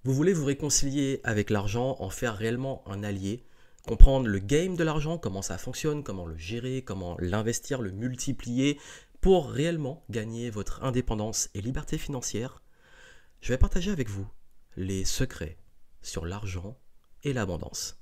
Vous voulez vous réconcilier avec l'argent, en faire réellement un allié, comprendre le game de l'argent, comment ça fonctionne, comment le gérer, comment l'investir, le multiplier pour réellement gagner votre indépendance et liberté financière. Je vais partager avec vous les secrets sur l'argent et l'abondance.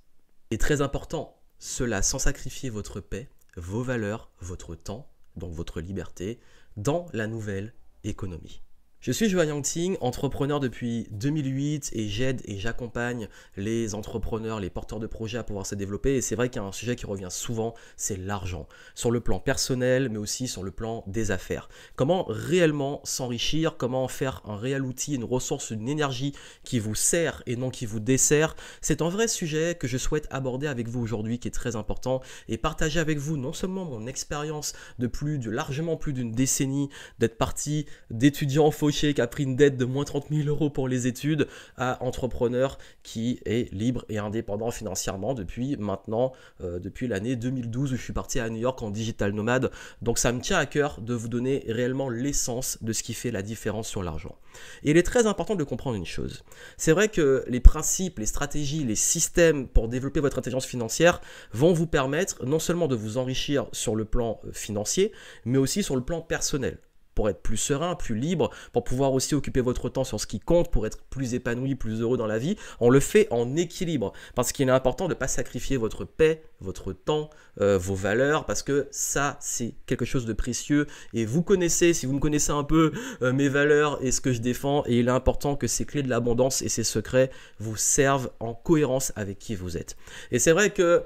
Et très important, cela sans sacrifier votre paix, vos valeurs, votre temps, donc votre liberté, dans la nouvelle économie. Je suis Joanne Yangting, entrepreneur depuis 2008 et j'aide et j'accompagne les entrepreneurs, les porteurs de projets à pouvoir se développer. Et c'est vrai qu'il y a un sujet qui revient souvent, c'est l'argent. Sur le plan personnel, mais aussi sur le plan des affaires. Comment réellement s'enrichir, comment en faire un réel outil, une ressource, une énergie qui vous sert et non qui vous dessert. C'est un vrai sujet que je souhaite aborder avec vous aujourd'hui qui est très important et partager avec vous non seulement mon expérience de largement plus d'une décennie d'être parti d'étudiant fauché qui a pris une dette de moins 30 000 € pour les études à entrepreneur qui est libre et indépendant financièrement depuis maintenant, depuis l'année 2012 où je suis parti à New York en digital nomade. Donc ça me tient à cœur de vous donner réellement l'essence de ce qui fait la différence sur l'argent. Et il est très important de comprendre une chose. C'est vrai que les principes, les stratégies, les systèmes pour développer votre intelligence financière vont vous permettre non seulement de vous enrichir sur le plan financier, mais aussi sur le plan personnel, pour être plus serein, plus libre, pour pouvoir aussi occuper votre temps sur ce qui compte, pour être plus épanoui, plus heureux dans la vie. On le fait en équilibre, parce qu'il est important de ne pas sacrifier votre paix, votre temps, vos valeurs, parce que ça, c'est quelque chose de précieux. Et vous connaissez, si vous me connaissez un peu, mes valeurs et ce que je défends, et il est important que ces clés de l'abondance et ces secrets vous servent en cohérence avec qui vous êtes. Et c'est vrai que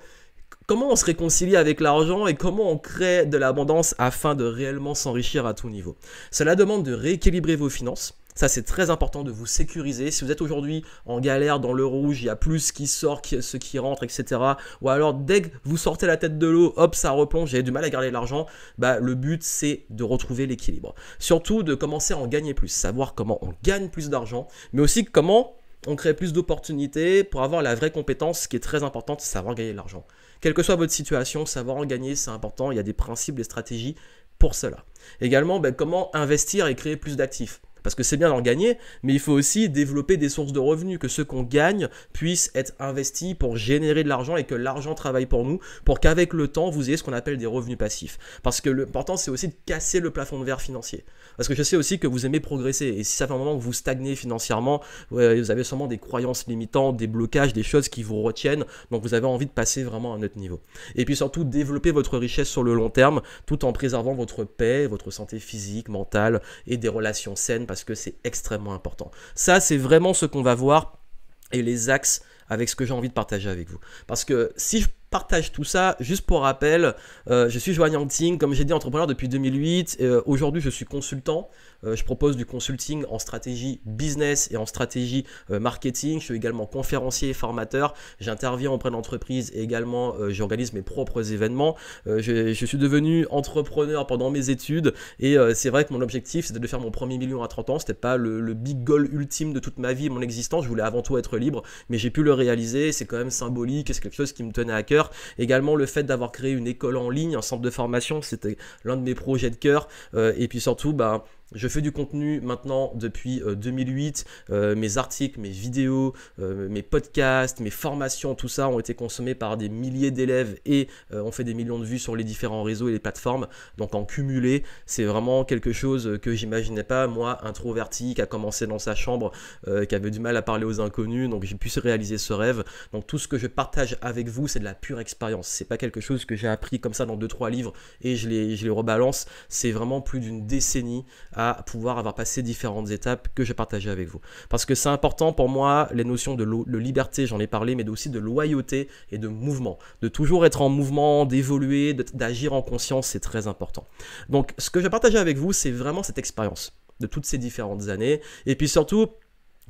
comment on se réconcilie avec l'argent et comment on crée de l'abondance afin de réellement s'enrichir à tout niveau? Cela demande de rééquilibrer vos finances. Ça, c'est très important de vous sécuriser. Si vous êtes aujourd'hui en galère dans le rouge, il y a plus qui sort, ce qui rentre, etc. Ou alors, dès que vous sortez la tête de l'eau, hop, ça replonge, j'ai du mal à garder l'argent. Bah, le but, c'est de retrouver l'équilibre. Surtout, de commencer à en gagner plus. Savoir comment on gagne plus d'argent, mais aussi comment on crée plus d'opportunités pour avoir la vraie compétence qui est très importante, c'est savoir gagner de l'argent. Quelle que soit votre situation, savoir en gagner, c'est important. Il y a des principes, des stratégies pour cela. Également, comment investir et créer plus d'actifs. Parce que c'est bien d'en gagner, mais il faut aussi développer des sources de revenus, que ceux qu'on gagne puissent être investis pour générer de l'argent et que l'argent travaille pour nous, pour qu'avec le temps, vous ayez ce qu'on appelle des revenus passifs. Parce que l'important, c'est aussi de casser le plafond de verre financier. Parce que je sais aussi que vous aimez progresser, et si ça fait un moment que vous stagnez financièrement, vous avez sûrement des croyances limitantes, des blocages, des choses qui vous retiennent, donc vous avez envie de passer vraiment à un autre niveau. Et puis surtout, développer votre richesse sur le long terme, tout en préservant votre paix, votre santé physique, mentale et des relations saines, parce que c'est extrêmement important. Ça, c'est vraiment ce qu'on va voir et les axes avec ce que j'ai envie de partager avec vous. Parce que si je partage tout ça, juste pour rappel, je suis Joanne Yangting, comme j'ai dit, entrepreneur depuis 2008. Aujourd'hui, je suis consultant. Je propose du consulting en stratégie business et en stratégie marketing. Je suis également conférencier et formateur. J'interviens auprès d'entreprises et également j'organise mes propres événements. Je suis devenu entrepreneur pendant mes études et c'est vrai que mon objectif c'était de faire mon premier million à 30 ans. C'était pas le big goal ultime de toute ma vie et mon existence. Je voulais avant tout être libre, mais j'ai pu le réaliser. C'est quand même symbolique et c'est quelque chose qui me tenait à cœur. Également le fait d'avoir créé une école en ligne, un centre de formation, c'était l'un de mes projets de cœur. Et puis surtout, je fais du contenu maintenant depuis 2008, mes articles, mes vidéos, mes podcasts, mes formations, tout ça ont été consommés par des milliers d'élèves et on fait des millions de vues sur les différents réseaux et les plateformes. Donc en cumulé, c'est vraiment quelque chose que j'imaginais pas, moi, introverti, qui a commencé dans sa chambre, qui avait du mal à parler aux inconnus, donc j'ai pu réaliser ce rêve. Donc tout ce que je partage avec vous, c'est de la pure expérience. C'est pas quelque chose que j'ai appris comme ça dans 2-3 livres et je les rebalance. C'est vraiment plus d'une décennie à pouvoir avoir passé différentes étapes que je partageais avec vous. Parce que c'est important pour moi, les notions de liberté, j'en ai parlé, mais aussi de loyauté et de mouvement. De toujours être en mouvement, d'évoluer, d'agir en conscience, c'est très important. Donc, ce que je partageais avec vous, c'est vraiment cette expérience de toutes ces différentes années. Et puis surtout,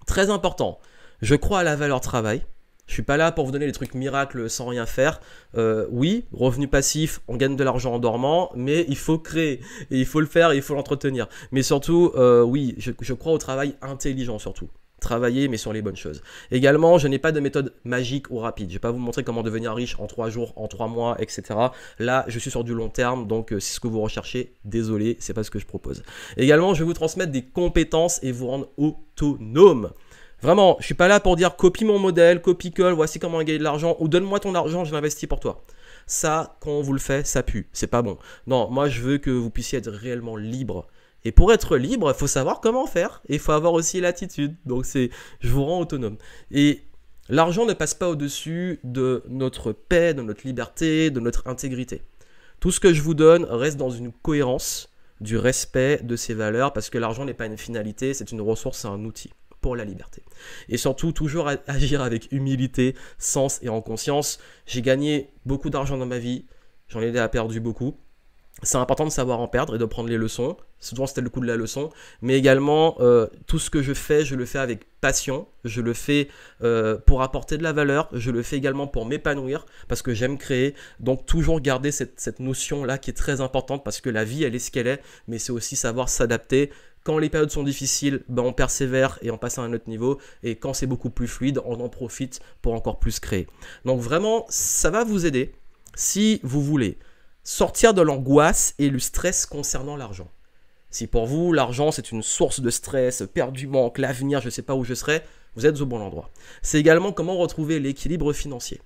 très important, je crois à la valeur travail. Je suis pas là pour vous donner des trucs miracles sans rien faire. Oui, revenu passif, on gagne de l'argent en dormant, mais il faut créer, et il faut le faire, et il faut l'entretenir. Mais surtout, oui, je crois au travail intelligent surtout. Travailler, mais sur les bonnes choses. Également, je n'ai pas de méthode magique ou rapide. Je ne vais pas vous montrer comment devenir riche en 3 jours, en 3 mois, etc. Là, je suis sur du long terme, donc si c'est ce que vous recherchez, désolé, c'est pas ce que je propose. Également, je vais vous transmettre des compétences et vous rendre autonome. Vraiment, je suis pas là pour dire copie mon modèle, copie-colle, voici comment gagner de l'argent, ou donne-moi ton argent, je l'investis pour toi. Ça, quand on vous le fait, ça pue, c'est pas bon. Non, moi je veux que vous puissiez être réellement libre. Et pour être libre, il faut savoir comment faire, et il faut avoir aussi l'attitude. Donc je vous rends autonome. Et l'argent ne passe pas au-dessus de notre paix, de notre liberté, de notre intégrité. Tout ce que je vous donne reste dans une cohérence du respect de ces valeurs, parce que l'argent n'est pas une finalité, c'est une ressource, c'est un outil pour la liberté. Et surtout, toujours agir avec humilité, sens et en conscience. J'ai gagné beaucoup d'argent dans ma vie, j'en ai déjà perdu beaucoup. C'est important de savoir en perdre et de prendre les leçons. Souvent, c'était le coup de la leçon. Mais également, tout ce que je le fais avec passion. Je le fais pour apporter de la valeur. Je le fais également pour m'épanouir parce que j'aime créer. Donc, toujours garder cette notion-là qui est très importante parce que la vie, elle est ce qu'elle est. Mais c'est aussi savoir s'adapter. Quand les périodes sont difficiles, ben on persévère et on passe à un autre niveau. Et quand c'est beaucoup plus fluide, on en profite pour encore plus créer. Donc, vraiment, ça va vous aider si vous voulez sortir de l'angoisse et le stress concernant l'argent. Si pour vous, l'argent, c'est une source de stress, peur du manque, l'avenir, je ne sais pas où je serai, vous êtes au bon endroit. C'est également comment retrouver l'équilibre financier.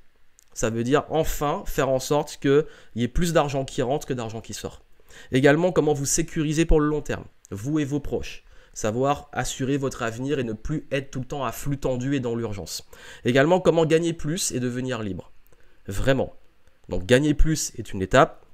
Ça veut dire enfin faire en sorte qu'il y ait plus d'argent qui rentre que d'argent qui sort. Également comment vous sécuriser pour le long terme, vous et vos proches. Savoir assurer votre avenir et ne plus être tout le temps à flux tendu et dans l'urgence. Également comment gagner plus et devenir libre. Vraiment. Donc gagner plus est une étape.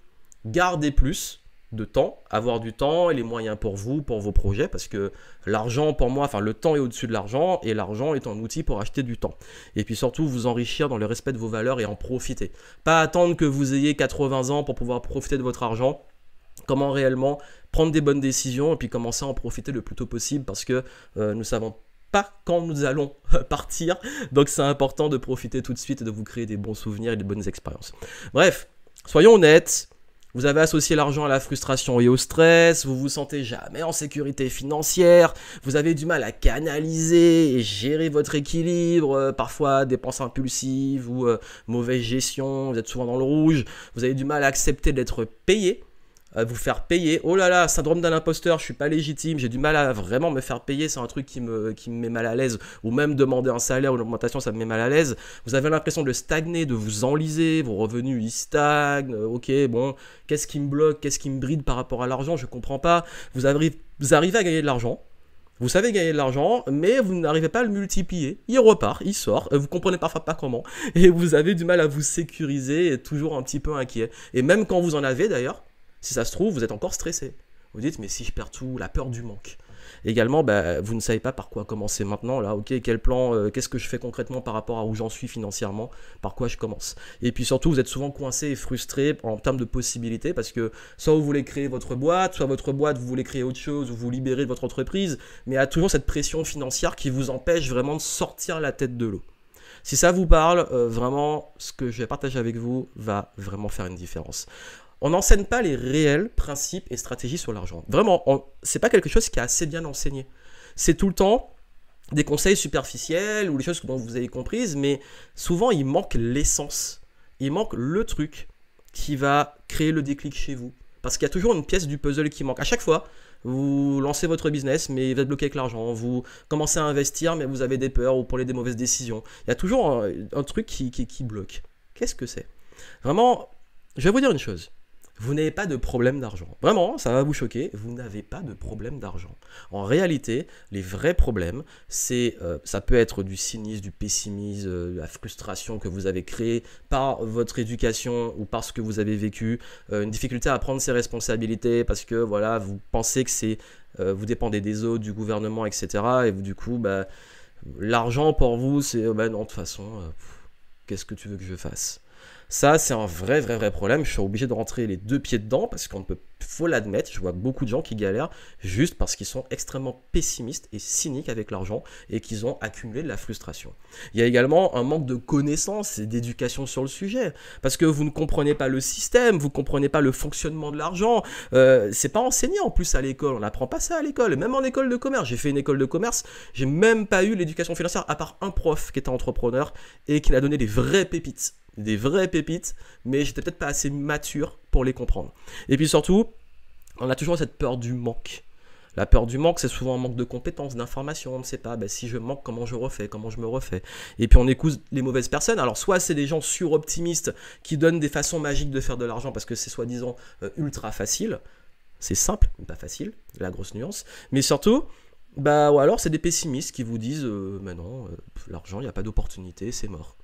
Gardez plus de temps, avoir du temps et les moyens pour vous, pour vos projets, parce que l'argent pour moi, enfin le temps est au-dessus de l'argent et l'argent est un outil pour acheter du temps. Et puis surtout vous enrichir dans le respect de vos valeurs et en profiter. Pas attendre que vous ayez 80 ans pour pouvoir profiter de votre argent. Comment réellement prendre des bonnes décisions et puis commencer à en profiter le plus tôt possible parce que nous savons pas quand nous allons partir. Donc c'est important de profiter tout de suite et de vous créer des bons souvenirs et des bonnes expériences. Bref, soyons honnêtes. Vous avez associé l'argent à la frustration et au stress, vous vous sentez jamais en sécurité financière, vous avez du mal à canaliser et gérer votre équilibre, parfois dépenses impulsives ou mauvaise gestion, vous êtes souvent dans le rouge, vous avez du mal à accepter d'être payé, vous faire payer. Oh là là, syndrome d'un imposteur, je suis pas légitime, j'ai du mal à vraiment me faire payer, c'est un truc qui me met mal à l'aise, ou même demander un salaire ou une augmentation, ça me met mal à l'aise. Vous avez l'impression de stagner, de vous enliser, vos revenus ils stagnent, ok, bon, qu'est-ce qui me bloque, qu'est-ce qui me bride par rapport à l'argent, je comprends pas. Vous arrivez à gagner de l'argent, vous savez gagner de l'argent, mais vous n'arrivez pas à le multiplier. Il repart, il sort, vous comprenez parfois pas comment, et vous avez du mal à vous sécuriser, et toujours un petit peu inquiet. Et même quand vous en avez d'ailleurs, si ça se trouve, vous êtes encore stressé. Vous dites, mais si je perds tout, la peur du manque. Également, vous ne savez pas par quoi commencer maintenant. Là, ok, quel plan, qu'est-ce que je fais concrètement par rapport à où j'en suis financièrement, par quoi je commence. Et puis surtout, vous êtes souvent coincé et frustré en termes de possibilités parce que soit vous voulez créer votre boîte, soit votre boîte, vous voulez créer autre chose, ou vous libérer de votre entreprise, mais il y a toujours cette pression financière qui vous empêche vraiment de sortir la tête de l'eau. Si ça vous parle, vraiment, ce que je vais partager avec vous va vraiment faire une différence. On n'enseigne pas les réels principes et stratégies sur l'argent. Vraiment, c'est pas quelque chose qui est assez bien enseigné. C'est tout le temps des conseils superficiels ou des choses dont vous avez comprises, mais souvent il manque l'essence. Il manque le truc qui va créer le déclic chez vous. Parce qu'il y a toujours une pièce du puzzle qui manque. À chaque fois, vous lancez votre business, mais vous êtes bloqué avec l'argent. Vous commencez à investir, mais vous avez des peurs ou prenez des mauvaises décisions. Il y a toujours un truc qui bloque. Qu'est-ce que c'est? Vraiment, je vais vous dire une chose. Vous n'avez pas de problème d'argent. Vraiment, ça va vous choquer, vous n'avez pas de problème d'argent. En réalité, les vrais problèmes, ça peut être du cynisme, du pessimisme, de la frustration que vous avez créée par votre éducation ou parce que vous avez vécu, une difficulté à prendre ses responsabilités parce que voilà, vous pensez que vous dépendez des autres, du gouvernement, etc. Et du coup, l'argent pour vous, c'est non, de toute façon, qu'est-ce que tu veux que je fasse? Ça, c'est un vrai problème. Je suis obligé de rentrer les deux pieds dedans parce qu'on peut, faut l'admettre, je vois beaucoup de gens qui galèrent juste parce qu'ils sont extrêmement pessimistes et cyniques avec l'argent et qu'ils ont accumulé de la frustration. Il y a également un manque de connaissances et d'éducation sur le sujet parce que vous ne comprenez pas le système, vous ne comprenez pas le fonctionnement de l'argent. C'est pas enseigné en plus à l'école, on n'apprend pas ça à l'école, même en école de commerce. J'ai fait une école de commerce, j'ai même pas eu l'éducation financière à part un prof qui était entrepreneur et qui m'a donné des vraies pépites. Mais j'étais peut-être pas assez mature pour les comprendre. Et puis surtout, on a toujours cette peur du manque. La peur du manque, c'est souvent un manque de compétences, d'informations, on ne sait pas. Ben, si je manque, comment je refais, comment je me refais. Et puis on écoute les mauvaises personnes. Alors soit c'est des gens suroptimistes qui donnent des façons magiques de faire de l'argent parce que c'est soi-disant ultra facile. C'est simple, mais pas facile, la grosse nuance. Mais surtout, bah, ou alors c'est des pessimistes qui vous disent mais non, l'argent, il n'y a pas d'opportunité, c'est mort.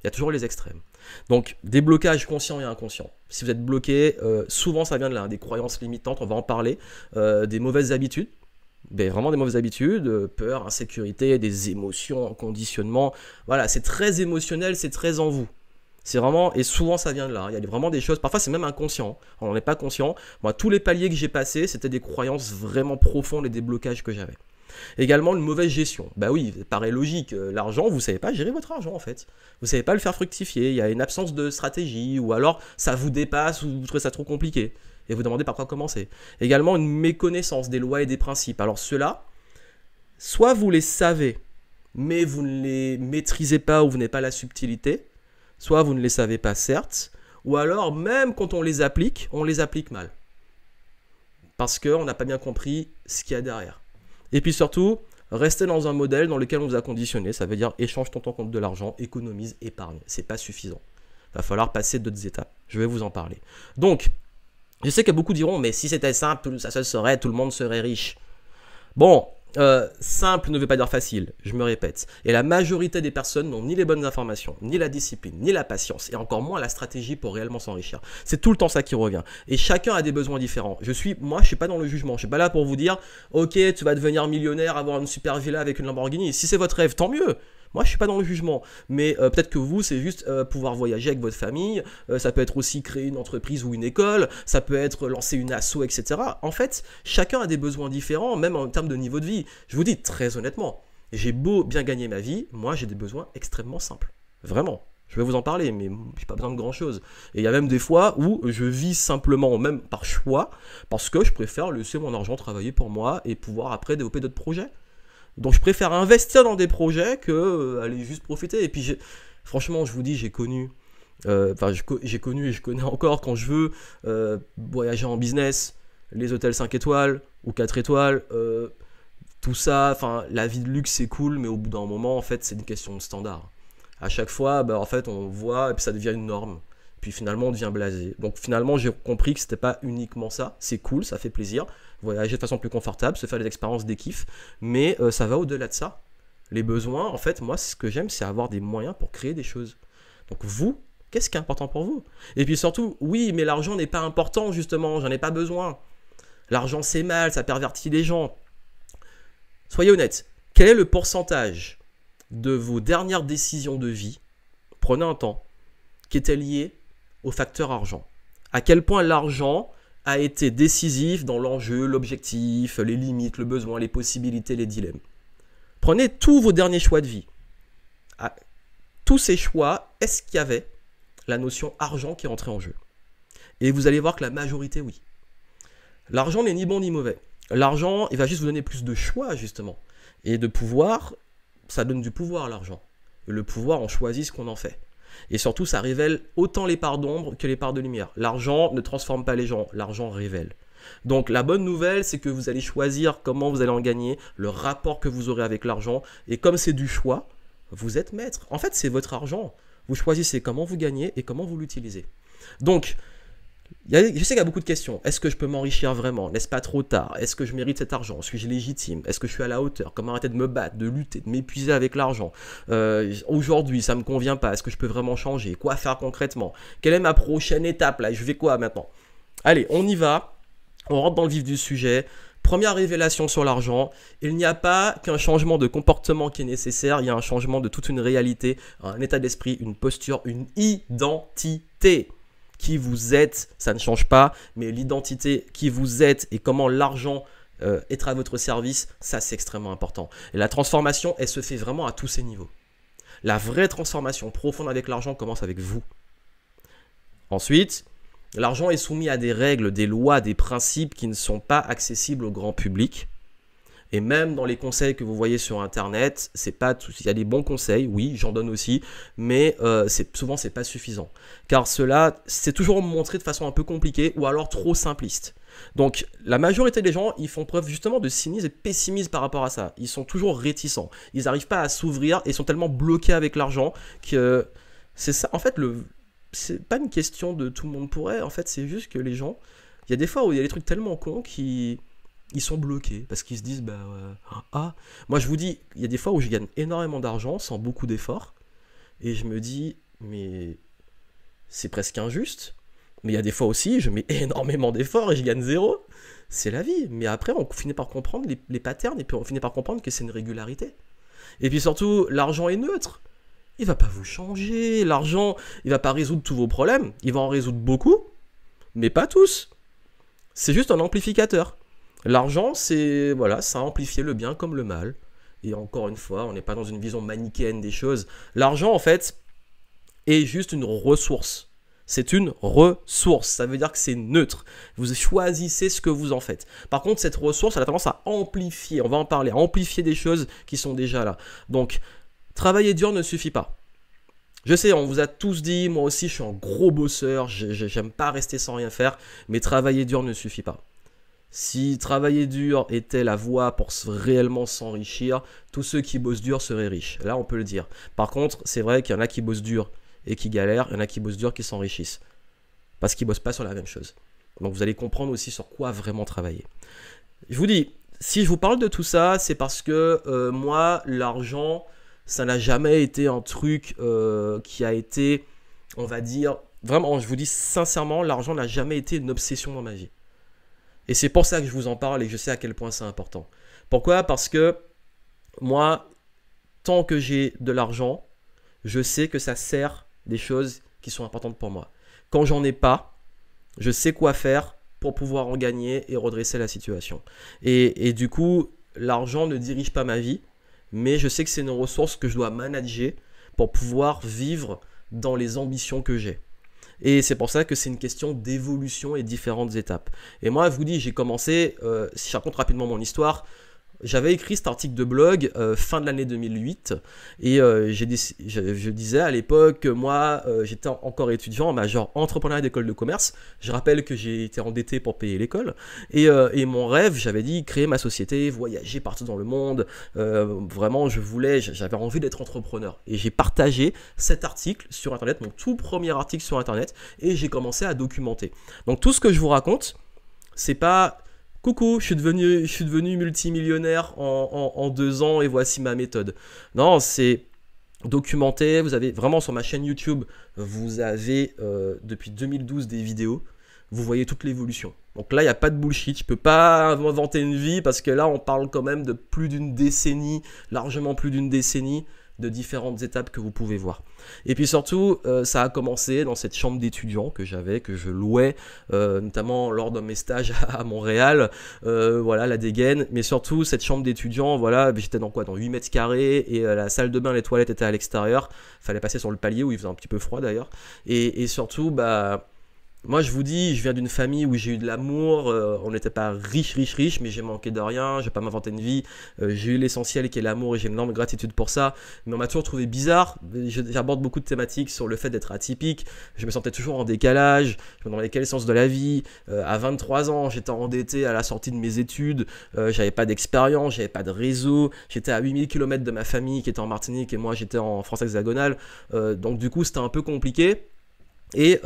Il y a toujours les extrêmes. Donc, des blocages conscients et inconscients. Si vous êtes bloqué, souvent ça vient de là, des croyances limitantes, on va en parler, des mauvaises habitudes, vraiment des mauvaises habitudes, peur, insécurité, des émotions, conditionnement. Voilà, c'est très émotionnel, c'est très en vous. C'est vraiment, et souvent ça vient de là, il y a vraiment des choses, parfois c'est même inconscient, on n'en est pas conscient. Moi, tous les paliers que j'ai passés, c'était des croyances vraiment profondes et des blocages que j'avais. Également une mauvaise gestion. Bah oui, ça paraît logique, l'argent, vous ne savez pas gérer votre argent en fait. Vous ne savez pas le faire fructifier, il y a une absence de stratégie, ou alors ça vous dépasse, ou vous trouvez ça trop compliqué, et vous demandez par quoi commencer. Également une méconnaissance des lois et des principes. Alors ceux-là, soit vous les savez, mais vous ne les maîtrisez pas ou vous n'avez pas la subtilité, soit vous ne les savez pas certes, ou alors même quand on les applique mal. Parce qu'on n'a pas bien compris ce qu'il y a derrière. Et puis surtout, restez dans un modèle dans lequel on vous a conditionné, ça veut dire échange ton temps contre de l'argent, économise, épargne. C'est pas suffisant. Il va falloir passer d'autres étapes. Je vais vous en parler. Donc, je sais que beaucoup diront, mais si c'était simple, ça se saurait, tout le monde serait riche. Bon, simple ne veut pas dire facile, je me répète. Et la majorité des personnes n'ont ni les bonnes informations, ni la discipline, ni la patience, et encore moins la stratégie pour réellement s'enrichir. C'est tout le temps ça qui revient. Et chacun a des besoins différents. Moi, je suis pas dans le jugement. Je suis pas là pour vous dire, ok, tu vas devenir millionnaire, avoir une super villa avec une Lamborghini. Si c'est votre rêve, tant mieux. Moi, je suis pas dans le jugement, mais peut-être que vous, c'est juste pouvoir voyager avec votre famille, ça peut être aussi créer une entreprise ou une école, ça peut être lancer une asso, etc. En fait, chacun a des besoins différents, même en termes de niveau de vie. Je vous dis très honnêtement, j'ai beau bien gagner ma vie, moi j'ai des besoins extrêmement simples. Vraiment. Je vais vous en parler, mais j'ai pas besoin de grand chose. Et il y a même des fois où je vis simplement, même par choix, parce que je préfère laisser mon argent travailler pour moi et pouvoir après développer d'autres projets. Donc je préfère investir dans des projets que aller juste profiter. Et puis franchement, je vous dis, j'ai connu et je connais encore quand je veux voyager en business, les hôtels 5 étoiles ou 4 étoiles, tout ça, enfin la vie de luxe c'est cool, mais au bout d'un moment en fait c'est une question de standard. À chaque fois, en fait on voit et puis ça devient une norme. Puis finalement on devient blasé. Donc finalement j'ai compris que c'était pas uniquement ça, c'est cool, ça fait plaisir, voyager de façon plus confortable, se faire des expériences, des kiffs, mais ça va au-delà de ça. Les besoins, en fait, moi ce que j'aime c'est avoir des moyens pour créer des choses. Donc vous, qu'est-ce qui est important pour vous? Et puis surtout, oui, mais l'argent n'est pas important justement, j'en ai pas besoin. L'argent c'est mal, ça pervertit les gens. Soyez honnête, quel est le pourcentage de vos dernières décisions de vie, prenez un temps, qui était lié au facteur argent? À quel point l'argent a été décisif dans l'enjeu, l'objectif, les limites, le besoin, les possibilités, les dilemmes. Prenez tous vos derniers choix de vie. À tous ces choix, est-ce qu'il y avait la notion argent qui rentrait en jeu? Et vous allez voir que la majorité, oui. L'argent n'est ni bon ni mauvais. L'argent, il va juste vous donner plus de choix, justement. Et de pouvoir, ça donne du pouvoir, l'argent. Et le pouvoir, on choisit ce qu'on en fait. Et surtout, ça révèle autant les parts d'ombre que les parts de lumière. L'argent ne transforme pas les gens, l'argent révèle. Donc la bonne nouvelle, c'est que vous allez choisir comment vous allez en gagner, le rapport que vous aurez avec l'argent. Et comme c'est du choix, vous êtes maître. En fait, c'est votre argent. Vous choisissez comment vous gagnez et comment vous l'utilisez. Donc, je sais qu'il y a beaucoup de questions. Est-ce que je peux m'enrichir vraiment? N'est-ce pas trop tard? Est-ce que je mérite cet argent? Suis-je légitime? Est-ce que je suis à la hauteur? Comment arrêter de me battre, de lutter, de m'épuiser avec l'argent? Aujourd'hui, ça ne me convient pas. Est-ce que je peux vraiment changer? Quoi faire concrètement? Quelle est ma prochaine étape là? Je fais quoi maintenant? Allez, on y va. On rentre dans le vif du sujet. Première révélation sur l'argent, il n'y a pas qu'un changement de comportement qui est nécessaire, il y a un changement de toute une réalité, un état d'esprit, une posture, une identité. Qui vous êtes, ça ne change pas, mais l'identité qui vous êtes et comment l'argent est à votre service, ça c'est extrêmement important. Et la transformation, elle se fait vraiment à tous ces niveaux. La vraie transformation profonde avec l'argent commence avec vous. Ensuite, l'argent est soumis à des règles, des lois, des principes qui ne sont pas accessibles au grand public. Et même dans les conseils que vous voyez sur Internet, c'est pas tout. Il y a des bons conseils, oui, j'en donne aussi, mais souvent c'est pas suffisant. Car cela, c'est toujours montré de façon un peu compliquée ou alors trop simpliste. Donc la majorité des gens, ils font preuve justement de cynisme et de pessimisme par rapport à ça. Ils sont toujours réticents. Ils n'arrivent pas à s'ouvrir et sont tellement bloqués avec l'argent que c'est ça. En fait, c'est pas une question de tout le monde pourrait. En fait, c'est juste que les gens, il y a des fois où il y a des trucs tellement cons qui ils sont bloqués parce qu'ils se disent bah moi je vous dis, il y a des fois où je gagne énormément d'argent sans beaucoup d'efforts et je me dis mais c'est presque injuste. Mais il y a des fois aussi, je mets énormément d'efforts et je gagne zéro. C'est la vie. Mais après, on finit par comprendre les patterns et puis on finit par comprendre que c'est une régularité. Et puis surtout, l'argent est neutre. Il va pas vous changer. L'argent, il va pas résoudre tous vos problèmes. Il va en résoudre beaucoup, mais pas tous. C'est juste un amplificateur. L'argent, c'est voilà, ça a amplifié le bien comme le mal. Et encore une fois, on n'est pas dans une vision manichéenne des choses. L'argent, en fait, est juste une ressource. C'est une ressource, ça veut dire que c'est neutre. Vous choisissez ce que vous en faites. Par contre, cette ressource, elle a tendance à amplifier, on va en parler, à amplifier des choses qui sont déjà là. Donc, travailler dur ne suffit pas. Je sais, on vous a tous dit, moi aussi je suis un gros bosseur, j'aime pas rester sans rien faire, mais travailler dur ne suffit pas. Si travailler dur était la voie pour réellement s'enrichir, tous ceux qui bossent dur seraient riches. Là, on peut le dire. Par contre, c'est vrai qu'il y en a qui bossent dur et qui galèrent, il y en a qui bossent dur, qui s'enrichissent. Parce qu'ils ne bossent pas sur la même chose. Donc vous allez comprendre aussi sur quoi vraiment travailler. Je vous dis, si je vous parle de tout ça, c'est parce que moi, l'argent, ça n'a jamais été un truc qui a été, on va dire, vraiment, je vous dis sincèrement, l'argent n'a jamais été une obsession dans ma vie. Et c'est pour ça que je vous en parle et que je sais à quel point c'est important. Pourquoi ? Parce que moi, tant que j'ai de l'argent, je sais que ça sert des choses qui sont importantes pour moi. Quand j'en ai pas, je sais quoi faire pour pouvoir en gagner et redresser la situation. Et du coup, l'argent ne dirige pas ma vie, mais je sais que c'est une ressource que je dois manager pour pouvoir vivre dans les ambitions que j'ai. Et c'est pour ça que c'est une question d'évolution et différentes étapes. Et moi, je vous dis, j'ai commencé, si je raconte rapidement mon histoire, j'avais écrit cet article de blog fin de l'année 2008 et je disais à l'époque que moi j'étais encore étudiant en major entrepreneuriat d'école de commerce. Je rappelle que j'ai été endetté pour payer l'école et mon rêve, j'avais dit créer ma société, voyager partout dans le monde. Vraiment j'avais envie d'être entrepreneur et j'ai partagé cet article sur internet, mon tout premier article sur internet et j'ai commencé à documenter. Donc tout ce que je vous raconte, c'est pas coucou, je suis devenu multimillionnaire en 2 ans et voici ma méthode. Non, c'est documenté. Vous avez vraiment sur ma chaîne YouTube, vous avez depuis 2012 des vidéos. Vous voyez toute l'évolution. Donc là, il n'y a pas de bullshit. Je ne peux pas inventer une vie parce que là, on parle quand même de plus d'une décennie, largement plus d'une décennie, de différentes étapes que vous pouvez voir. Et puis surtout, ça a commencé dans cette chambre d'étudiant que j'avais, que je louais, notamment lors de mes stages à Montréal, voilà, la dégaine, mais surtout cette chambre d'étudiant, voilà, j'étais dans 8 mètres carrés, et la salle de bain, les toilettes étaient à l'extérieur, fallait passer sur le palier où il faisait un petit peu froid d'ailleurs, et surtout, moi je vous dis, je viens d'une famille où j'ai eu de l'amour, on n'était pas riche, mais j'ai manqué de rien, je vais pas m'inventer une vie, j'ai eu l'essentiel qui est l'amour et j'ai une énorme gratitude pour ça, mais on m'a toujours trouvé bizarre. J'aborde beaucoup de thématiques sur le fait d'être atypique, je me sentais toujours en décalage, je me demandais quel est le sens de la vie, à 23 ans j'étais endetté à la sortie de mes études, j'avais pas d'expérience, j'avais pas de réseau, j'étais à 8000 km de ma famille qui était en Martinique et moi j'étais en France hexagonale, donc du coup c'était un peu compliqué. Et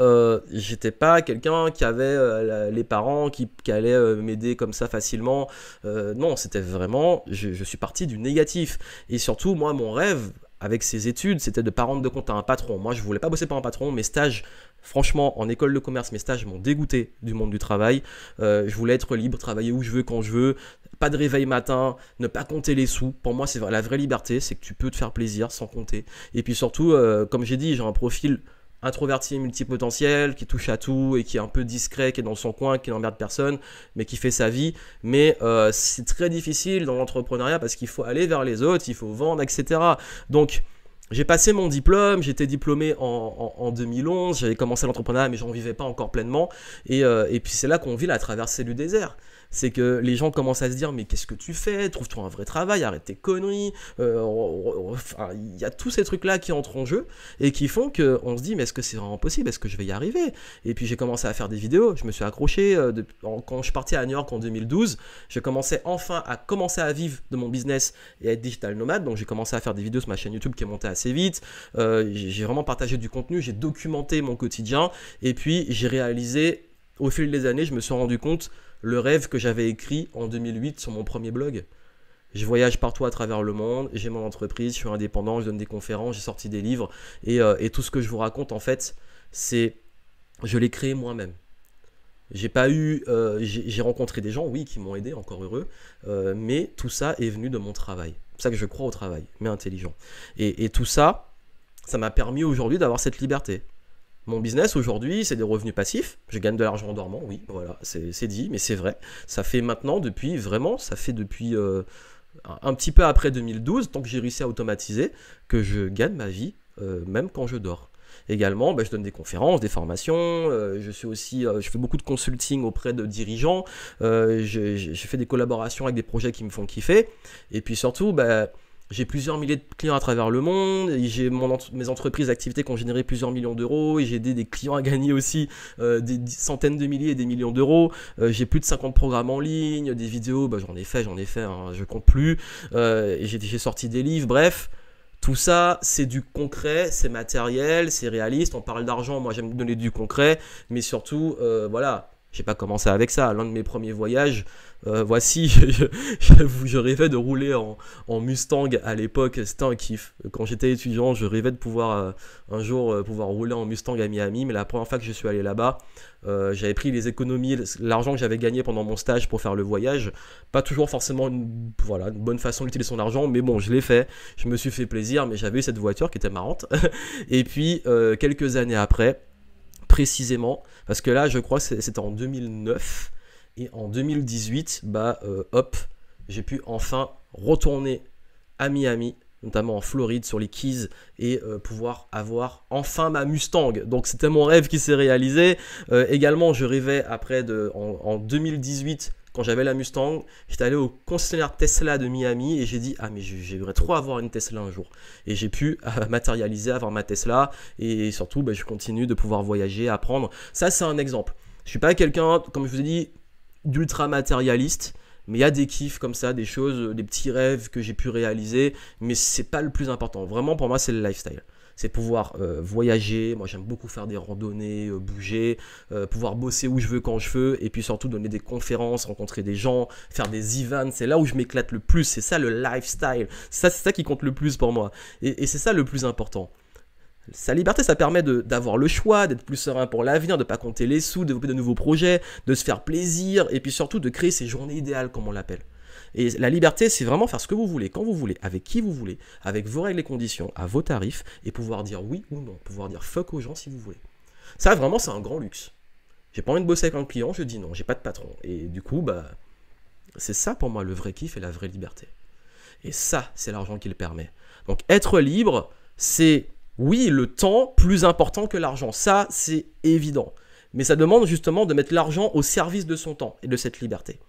j'étais pas quelqu'un qui avait les parents qui allaient m'aider comme ça facilement. Non, c'était vraiment, je suis parti du négatif. Et surtout, moi, mon rêve avec ces études, c'était de pas rendre de compte à un patron. Moi, je voulais pas bosser pour un patron. Mes stages, franchement, en école de commerce, mes stages m'ont dégoûté du monde du travail. Je voulais être libre, travailler où je veux, quand je veux. Pas de réveil matin, ne pas compter les sous. Pour moi, c'est la vraie liberté, c'est que tu peux te faire plaisir sans compter. Et puis surtout, comme j'ai dit, j'ai un profil introverti, multipotentiel, qui touche à tout et qui est un peu discret, qui est dans son coin, qui n'emmerde personne, mais qui fait sa vie. Mais c'est très difficile dans l'entrepreneuriat parce qu'il faut aller vers les autres, il faut vendre, etc. Donc, j'ai passé mon diplôme, j'étais diplômé en 2011, j'avais commencé l'entrepreneuriat mais j'en vivais pas encore pleinement. Et puis c'est là qu'on vit la traversée du désert. c'est que les gens commencent à se dire mais qu'est-ce que tu fais? Trouve-toi un vrai travail, arrête tes conneries. Enfin, il y a tous ces trucs-là qui entrent en jeu et qui font qu'on se dit mais est-ce que c'est vraiment possible? Est-ce que je vais y arriver? Et puis j'ai commencé à faire des vidéos, je me suis accroché. Quand je partais à New York en 2012, je commençais enfin à commencer à vivre de mon business et à être digital nomade. Donc j'ai commencé à faire des vidéos sur ma chaîne YouTube qui est montée assez vite. J'ai vraiment partagé du contenu, j'ai documenté mon quotidien et puis j'ai réalisé au fil des années, je me suis rendu compte le rêve que j'avais écrit en 2008 sur mon premier blog. Je voyage partout à travers le monde, j'ai mon entreprise, je suis indépendant, je donne des conférences, j'ai sorti des livres et tout ce que je vous raconte en fait, c'est je l'ai créé moi-même. J'ai rencontré des gens, oui, qui m'ont aidé, encore heureux, mais tout ça est venu de mon travail. C'est pour ça que je crois au travail, mais intelligent. Et tout ça, ça m'a permis aujourd'hui d'avoir cette liberté. Mon business aujourd'hui, c'est des revenus passifs. Je gagne de l'argent en dormant, oui, voilà, c'est dit, mais c'est vrai. Ça fait maintenant depuis, vraiment, ça fait depuis un petit peu après 2012, tant que j'ai réussi à automatiser, que je gagne ma vie, même quand je dors. Également, je donne des conférences, des formations, je fais beaucoup de consulting auprès de dirigeants, j'ai fait des collaborations avec des projets qui me font kiffer, et puis surtout, j'ai plusieurs milliers de clients à travers le monde, j'ai mes entreprises d'activités qui ont généré plusieurs millions d'euros, et j'ai aidé des clients à gagner aussi des centaines de milliers et des millions d'euros. J'ai plus de 50 programmes en ligne, des vidéos, j'en ai fait, hein, je compte plus. J'ai sorti des livres, bref. Tout ça, c'est du concret, c'est matériel, c'est réaliste. On parle d'argent, moi j'aime donner du concret, mais surtout, voilà. J'ai pas commencé avec ça. L'un de mes premiers voyages, je rêvais de rouler en Mustang à l'époque. C'était un kiff. Quand j'étais étudiant, je rêvais de pouvoir un jour pouvoir rouler en Mustang à Miami. Mais la première fois que je suis allé là-bas, j'avais pris les économies, l'argent que j'avais gagné pendant mon stage pour faire le voyage. Pas toujours forcément une bonne façon d'utiliser son argent, mais bon, je l'ai fait. Je me suis fait plaisir, mais j'avais eu cette voiture qui était marrante. Et puis, quelques années après, précisément, parce que là je crois que c'était en 2009 et en 2018 j'ai pu enfin retourner à Miami, notamment en Floride sur les Keys, et pouvoir avoir enfin ma Mustang. Donc c'était mon rêve qui s'est réalisé. Également je rêvais en 2018. Quand j'avais la Mustang, j'étais allé au concessionnaire Tesla de Miami et j'ai dit « Ah mais j'aimerais trop avoir une Tesla un jour ». Et j'ai pu matérialiser, avoir ma Tesla et surtout je continue de pouvoir voyager, apprendre. Ça c'est un exemple. Je ne suis pas quelqu'un, comme je vous ai dit, d'ultra matérialiste, mais il y a des kiffs comme ça, des choses, des petits rêves que j'ai pu réaliser, mais c'est pas le plus important. Vraiment pour moi c'est le lifestyle. C'est pouvoir voyager, moi j'aime beaucoup faire des randonnées, bouger, pouvoir bosser où je veux, quand je veux, et puis surtout donner des conférences, rencontrer des gens, faire des events, c'est là où je m'éclate le plus, c'est ça le lifestyle, c'est ça qui compte le plus pour moi, et c'est ça le plus important. Sa liberté, ça permet d'avoir le choix, d'être plus serein pour l'avenir, de ne pas compter les sous, de développer de nouveaux projets, de se faire plaisir, et puis surtout de créer ses journées idéales, comme on l'appelle. Et la liberté, c'est vraiment faire ce que vous voulez, quand vous voulez, avec qui vous voulez, avec vos règles et conditions, à vos tarifs, et pouvoir dire oui ou non, pouvoir dire fuck aux gens si vous voulez. Ça, vraiment, c'est un grand luxe. J'ai pas envie de bosser avec un client, je dis non, j'ai pas de patron. Et du coup, c'est ça pour moi le vrai kiff et la vraie liberté. Et ça, c'est l'argent qui le permet. Donc être libre, c'est, oui, le temps plus important que l'argent. Ça, c'est évident. Mais ça demande justement de mettre l'argent au service de son temps et de cette liberté.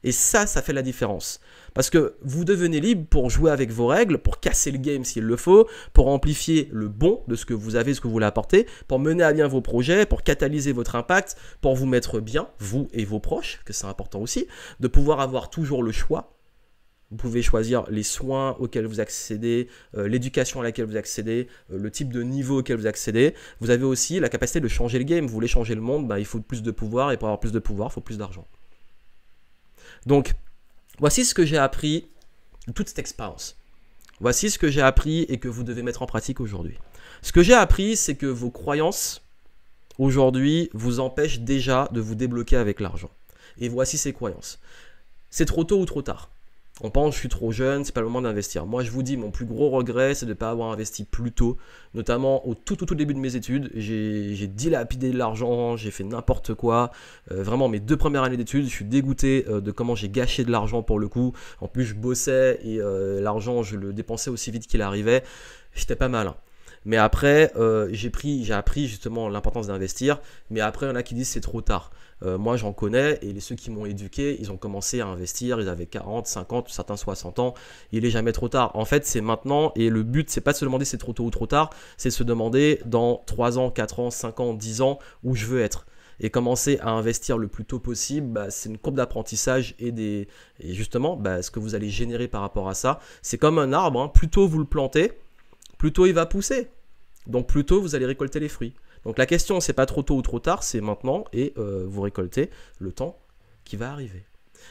Et ça fait la différence. Parce que vous devenez libre pour jouer avec vos règles, pour casser le game s'il le faut, pour amplifier le bon de ce que vous avez, ce que vous voulez apporter, pour mener à bien vos projets, pour catalyser votre impact, pour vous mettre bien, vous et vos proches, que c'est important aussi, de pouvoir avoir toujours le choix. Vous pouvez choisir les soins auxquels vous accédez, l'éducation à laquelle vous accédez, le type de niveau auquel vous accédez. Vous avez aussi la capacité de changer le game. Vous voulez changer le monde, il faut plus de pouvoir, et pour avoir plus de pouvoir, il faut plus d'argent. Donc, voici ce que j'ai appris de toute cette expérience. Voici ce que j'ai appris et que vous devez mettre en pratique aujourd'hui. Ce que j'ai appris, c'est que vos croyances, aujourd'hui, vous empêchent déjà de vous débloquer avec l'argent. Et voici ces croyances. C'est trop tôt ou trop tard. On pense, je suis trop jeune, c'est pas le moment d'investir. Moi, je vous dis, mon plus gros regret, c'est de ne pas avoir investi plus tôt, notamment au tout début de mes études. J'ai dilapidé de l'argent, j'ai fait n'importe quoi. Vraiment, mes 2 premières années d'études, je suis dégoûté de comment j'ai gâché de l'argent pour le coup. En plus, je bossais et l'argent, je le dépensais aussi vite qu'il arrivait. J'étais pas mal. Mais après, j'ai appris justement l'importance d'investir. Mais après, il y en a qui disent c'est trop tard. Moi, j'en connais et ceux qui m'ont éduqué, ils ont commencé à investir, ils avaient 40, 50, certains 60 ans. Il est jamais trop tard. En fait, c'est maintenant et le but, c'est pas de se demander si c'est trop tôt ou trop tard, c'est de se demander dans 3 ans, 4 ans, 5 ans, 10 ans où je veux être. Et commencer à investir le plus tôt possible, bah, c'est une courbe d'apprentissage et justement, bah, ce que vous allez générer par rapport à ça, c'est comme un arbre, hein. Plus tôt vous le plantez, plus tôt il va pousser. Donc plus tôt vous allez récolter les fruits. Donc la question, c'est pas trop tôt ou trop tard, c'est maintenant et vous récoltez le temps qui va arriver.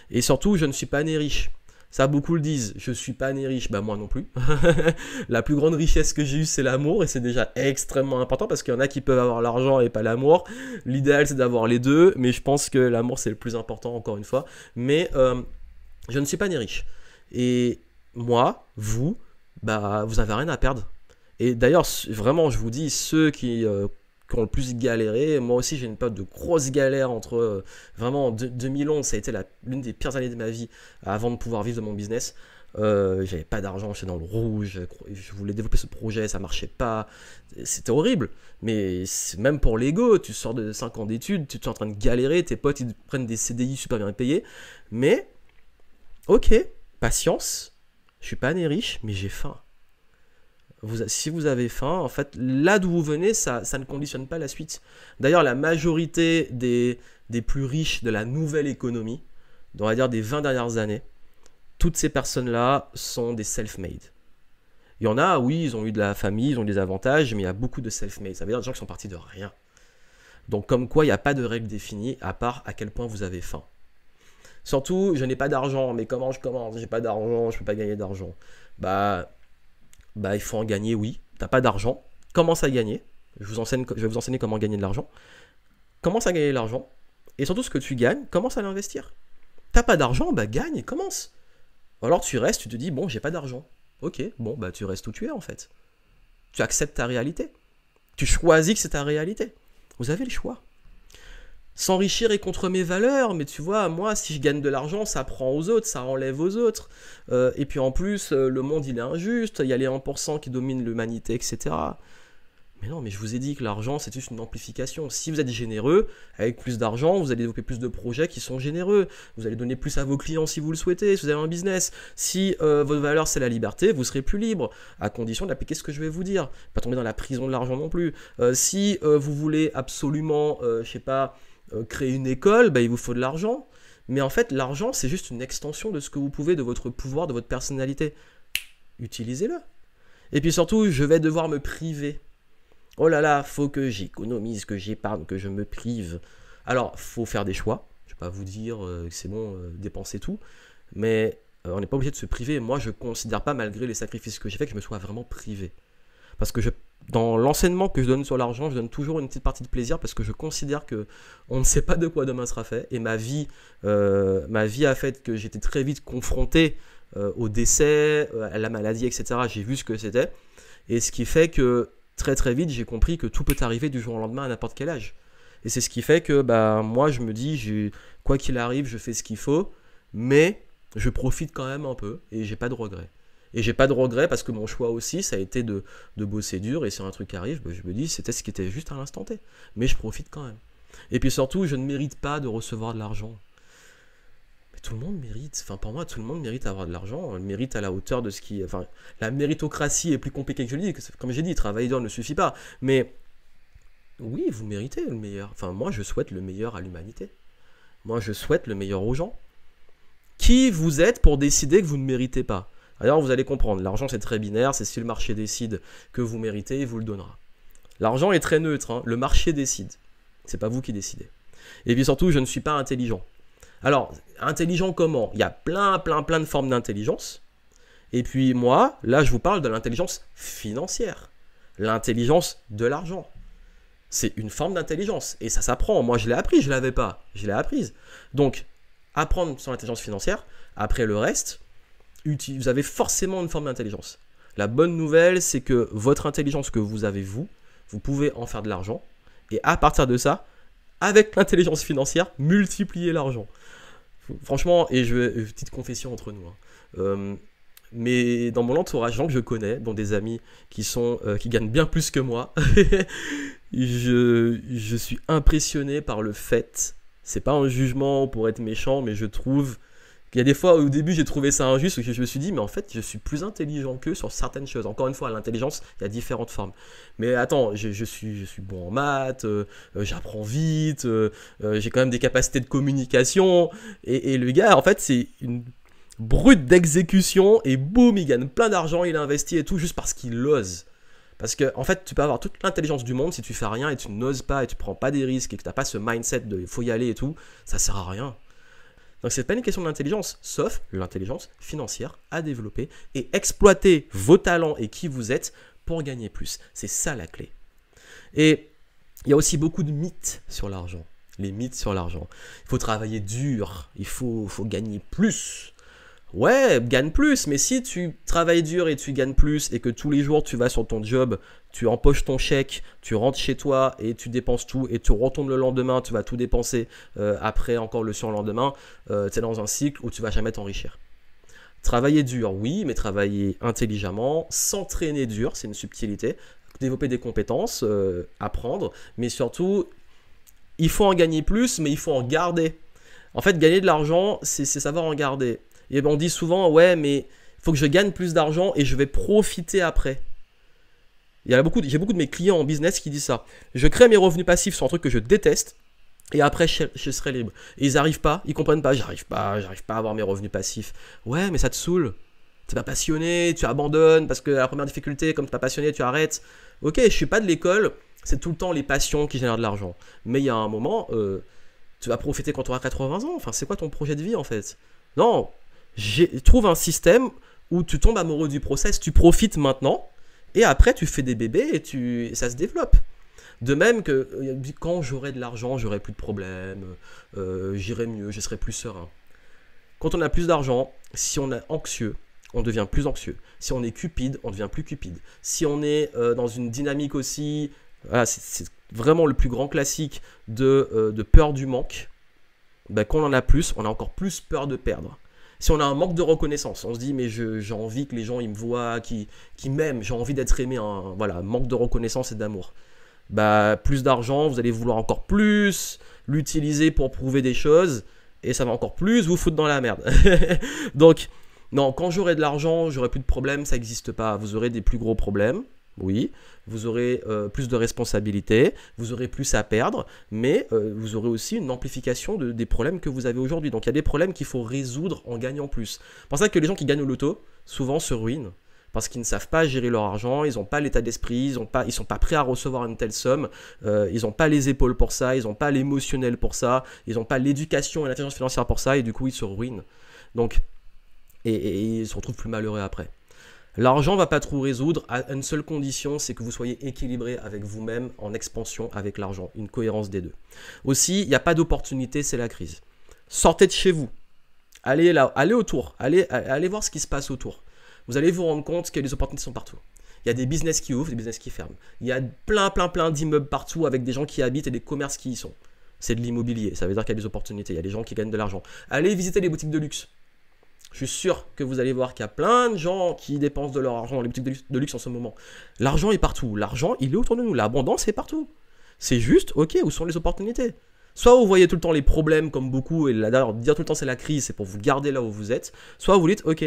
Et surtout, je ne suis pas né riche. Ça, beaucoup le disent, je suis pas né riche, bah moi non plus. La plus grande richesse que j'ai eue, c'est l'amour, et c'est déjà extrêmement important, parce qu'il y en a qui peuvent avoir l'argent et pas l'amour. L'idéal, c'est d'avoir les deux, mais je pense que l'amour, c'est le plus important, encore une fois. Mais je ne suis pas né riche. Et moi, vous, bah, vous avez rien à perdre. Et d'ailleurs, vraiment, je vous dis, ceux qui ont le plus galéré, moi aussi j'ai une période de grosse galère entre vraiment 2011, ça a été l'une des pires années de ma vie avant de pouvoir vivre de mon business. J'avais pas d'argent, j'étais dans le rouge, je voulais développer ce projet, ça marchait pas, c'était horrible. Mais même pour l'ego, tu sors de 5 ans d'études, tu es en train de galérer, tes potes ils prennent des CDI super bien payés. Mais ok, patience, je suis pas né riche, mais j'ai faim. Si vous avez faim, en fait, là d'où vous venez, ça ne conditionne pas la suite. D'ailleurs, la majorité des plus riches de la nouvelle économie, on va dire des 20 dernières années, toutes ces personnes-là sont des self-made. Il y en a, oui, ils ont eu de la famille, ils ont eu des avantages, mais il y a beaucoup de self-made. Ça veut dire des gens qui sont partis de rien. Donc comme quoi, il n'y a pas de règle définie, à part à quel point vous avez faim. Surtout, je n'ai pas d'argent, mais comment je commence? J'ai pas d'argent, je ne peux pas gagner d'argent. Bah, il faut en gagner, oui. T'as pas d'argent, commence à gagner. Je vais vous enseigner comment gagner de l'argent. Commence à gagner de l'argent. Et surtout, ce que tu gagnes, commence à l'investir. T'as pas d'argent, bah gagne et commence. Ou alors tu restes, tu te dis, bon, j'ai pas d'argent. Ok, bon, bah tu restes où tu es en fait. Tu acceptes ta réalité. Tu choisis que c'est ta réalité. Vous avez le choix. S'enrichir est contre mes valeurs, mais tu vois, moi, si je gagne de l'argent, ça prend aux autres, ça enlève aux autres. Et puis en plus, le monde, il est injuste, il y a les 1% qui dominent l'humanité, etc. Mais non, mais je vous ai dit que l'argent, c'est juste une amplification. Si vous êtes généreux, avec plus d'argent, vous allez développer plus de projets qui sont généreux. Vous allez donner plus à vos clients si vous le souhaitez, si vous avez un business. Si votre valeur, c'est la liberté, vous serez plus libre, à condition d'appliquer ce que je vais vous dire. Pas tomber dans la prison de l'argent non plus. Si vous voulez absolument, je sais pas, créer une école, bah, il vous faut de l'argent. Mais en fait, l'argent, c'est juste une extension de ce que vous pouvez, de votre pouvoir, de votre personnalité. Utilisez-le. Et puis surtout, je vais devoir me priver. Oh là là, faut que j'économise, que j'épargne, que je me prive. Alors, faut faire des choix. Je ne vais pas vous dire que c'est bon, dépenser tout. Mais on n'est pas obligé de se priver. Moi, je ne considère pas, malgré les sacrifices que j'ai fait, que je me sois vraiment privé. Parce que dans l'enseignement que je donne sur l'argent, je donne toujours une petite partie de plaisir parce que je considère que on ne sait pas de quoi demain sera fait. Et ma vie a fait que j'étais très vite confronté au décès, à la maladie, etc. J'ai vu ce que c'était. Et ce qui fait que très très vite, j'ai compris que tout peut arriver du jour au lendemain à n'importe quel âge. Et c'est ce qui fait que bah, moi, je me dis, quoi qu'il arrive, je fais ce qu'il faut, mais je profite quand même un peu et j'ai pas de regrets. Et j'ai pas de regrets parce que mon choix aussi, ça a été de bosser dur. Et si un truc arrive, bah, je me dis, c'était ce qui était juste à l'instant T. Mais je profite quand même. Et puis surtout, je ne mérite pas de recevoir de l'argent. Mais tout le monde mérite. Enfin, pour moi, tout le monde mérite d'avoir de l'argent. On le mérite à la hauteur de ce qui... Enfin, la méritocratie est plus compliquée que je le dis. Comme j'ai dit, travailler dur ne suffit pas. Mais oui, vous méritez le meilleur. Enfin, moi, je souhaite le meilleur à l'humanité. Moi, je souhaite le meilleur aux gens. Qui vous êtes pour décider que vous ne méritez pas? Alors vous allez comprendre, l'argent c'est très binaire, c'est si le marché décide que vous méritez, il vous le donnera. L'argent est très neutre, hein, le marché décide, c'est pas vous qui décidez. Et puis surtout, je ne suis pas intelligent. Alors, intelligent comment? Il y a plein de formes d'intelligence. Et puis moi, là je vous parle de l'intelligence financière, l'intelligence de l'argent. C'est une forme d'intelligence, et ça s'apprend. Moi je l'ai appris, je ne l'avais pas, je l'ai apprise. Donc, apprendre sur l'intelligence financière, après le reste, vous avez forcément une forme d'intelligence. La bonne nouvelle, c'est que votre intelligence que vous avez, vous pouvez en faire de l'argent. Et à partir de ça, avec l'intelligence financière, multiplier l'argent. Franchement, et petite confession entre nous, hein, mais dans mon entourage, gens que je connais, dont des amis qui gagnent bien plus que moi, je suis impressionné par le fait, c'est pas un jugement pour être méchant, mais je trouve qu'il y a des fois, au début, j'ai trouvé ça injuste, parce que je me suis dit, mais en fait, je suis plus intelligent qu'eux sur certaines choses. Encore une fois, l'intelligence, il y a différentes formes. Mais attends, je suis bon en maths, j'apprends vite, j'ai quand même des capacités de communication, et le gars, en fait, c'est une brute d'exécution, et boum, il gagne plein d'argent, il investit et tout, juste parce qu'il ose. Parce que, en fait, tu peux avoir toute l'intelligence du monde, si tu fais rien et tu n'oses pas et tu prends pas des risques et que tu n'as pas ce mindset de il faut y aller et tout, ça sert à rien. Donc c'est pas une question d'intelligence, sauf l'intelligence financière à développer et exploiter vos talents et qui vous êtes pour gagner plus. C'est ça la clé. Et il y a aussi beaucoup de mythes sur l'argent. Les mythes sur l'argent. Il faut travailler dur, il faut gagner plus. Ouais, gagne plus, mais si tu travailles dur et tu gagnes plus et que tous les jours tu vas sur ton job, tu empoches ton chèque, tu rentres chez toi et tu dépenses tout et tu retournes le lendemain, tu vas tout dépenser après encore le surlendemain, tu es dans un cycle où tu vas jamais t'enrichir. Travailler dur, oui, mais travailler intelligemment, s'entraîner dur, c'est une subtilité, développer des compétences, apprendre, mais surtout, il faut en gagner plus, mais il faut en garder. En fait, gagner de l'argent, c'est savoir en garder. Et on dit souvent, ouais, mais il faut que je gagne plus d'argent et je vais profiter après. J'ai beaucoup de mes clients en business qui disent ça. Je crée mes revenus passifs sur un truc que je déteste et après je serai libre. Et ils n'arrivent pas, ils comprennent pas, j'arrive pas à avoir mes revenus passifs. Ouais, mais ça te saoule. Tu n'es pas passionné, tu abandonnes parce que la première difficulté, comme tu n'es pas passionné, tu arrêtes. Ok, je suis pas de l'école, c'est tout le temps les passions qui génèrent de l'argent. Mais il y a un moment, tu vas profiter quand tu auras 80 ans. Enfin, c'est quoi ton projet de vie en fait? Non. Trouve un système où tu tombes amoureux du process, tu profites maintenant, et après tu fais des bébés et ça se développe. De même que quand j'aurai de l'argent, j'aurai plus de problèmes, j'irai mieux, je serai plus serein. Quand on a plus d'argent, si on est anxieux, on devient plus anxieux. Si on est cupide, on devient plus cupide. Si on est dans une dynamique aussi, voilà, c'est vraiment le plus grand classique de peur du manque, ben, quand on en a plus, on a encore plus peur de perdre. Si on a un manque de reconnaissance, on se dit mais j'ai envie que les gens ils me voient, qu'ils m'aiment, j'ai envie d'être aimé, voilà, manque de reconnaissance et d'amour. Bah, plus d'argent, vous allez vouloir encore plus l'utiliser pour prouver des choses et ça va encore plus vous foutre dans la merde. Donc, non, quand j'aurai de l'argent, j'aurai plus de problèmes, ça n'existe pas. Vous aurez des plus gros problèmes, oui. Vous aurez plus de responsabilités, vous aurez plus à perdre, mais vous aurez aussi une amplification des problèmes que vous avez aujourd'hui. Donc il y a des problèmes qu'il faut résoudre en gagnant plus. C'est pour ça que les gens qui gagnent au loto, souvent se ruinent, parce qu'ils ne savent pas gérer leur argent, ils n'ont pas l'état d'esprit, ils ne sont pas prêts à recevoir une telle somme, ils n'ont pas les épaules pour ça, ils n'ont pas l'émotionnel pour ça, ils n'ont pas l'éducation et l'intelligence financière pour ça, et du coup ils se ruinent. Donc, et ils se retrouvent plus malheureux après. L'argent ne va pas tout résoudre à une seule condition, c'est que vous soyez équilibré avec vous-même en expansion avec l'argent, une cohérence des deux. Aussi, il n'y a pas d'opportunité, c'est la crise. Sortez de chez vous, allez là, allez autour, allez voir ce qui se passe autour. Vous allez vous rendre compte que les opportunités sont partout. Il y a des business qui ouvrent, des business qui ferment. Il y a plein d'immeubles partout avec des gens qui habitent et des commerces qui y sont. C'est de l'immobilier, ça veut dire qu'il y a des opportunités, il y a des gens qui gagnent de l'argent. Allez visiter les boutiques de luxe. Je suis sûr que vous allez voir qu'il y a plein de gens qui dépensent de leur argent dans les boutiques de luxe en ce moment. L'argent est partout. L'argent, il est autour de nous. L'abondance est partout. C'est juste, ok, où sont les opportunités? Soit vous voyez tout le temps les problèmes comme beaucoup, et d'ailleurs dire tout le temps c'est la crise, c'est pour vous garder là où vous êtes. Soit vous dites, ok,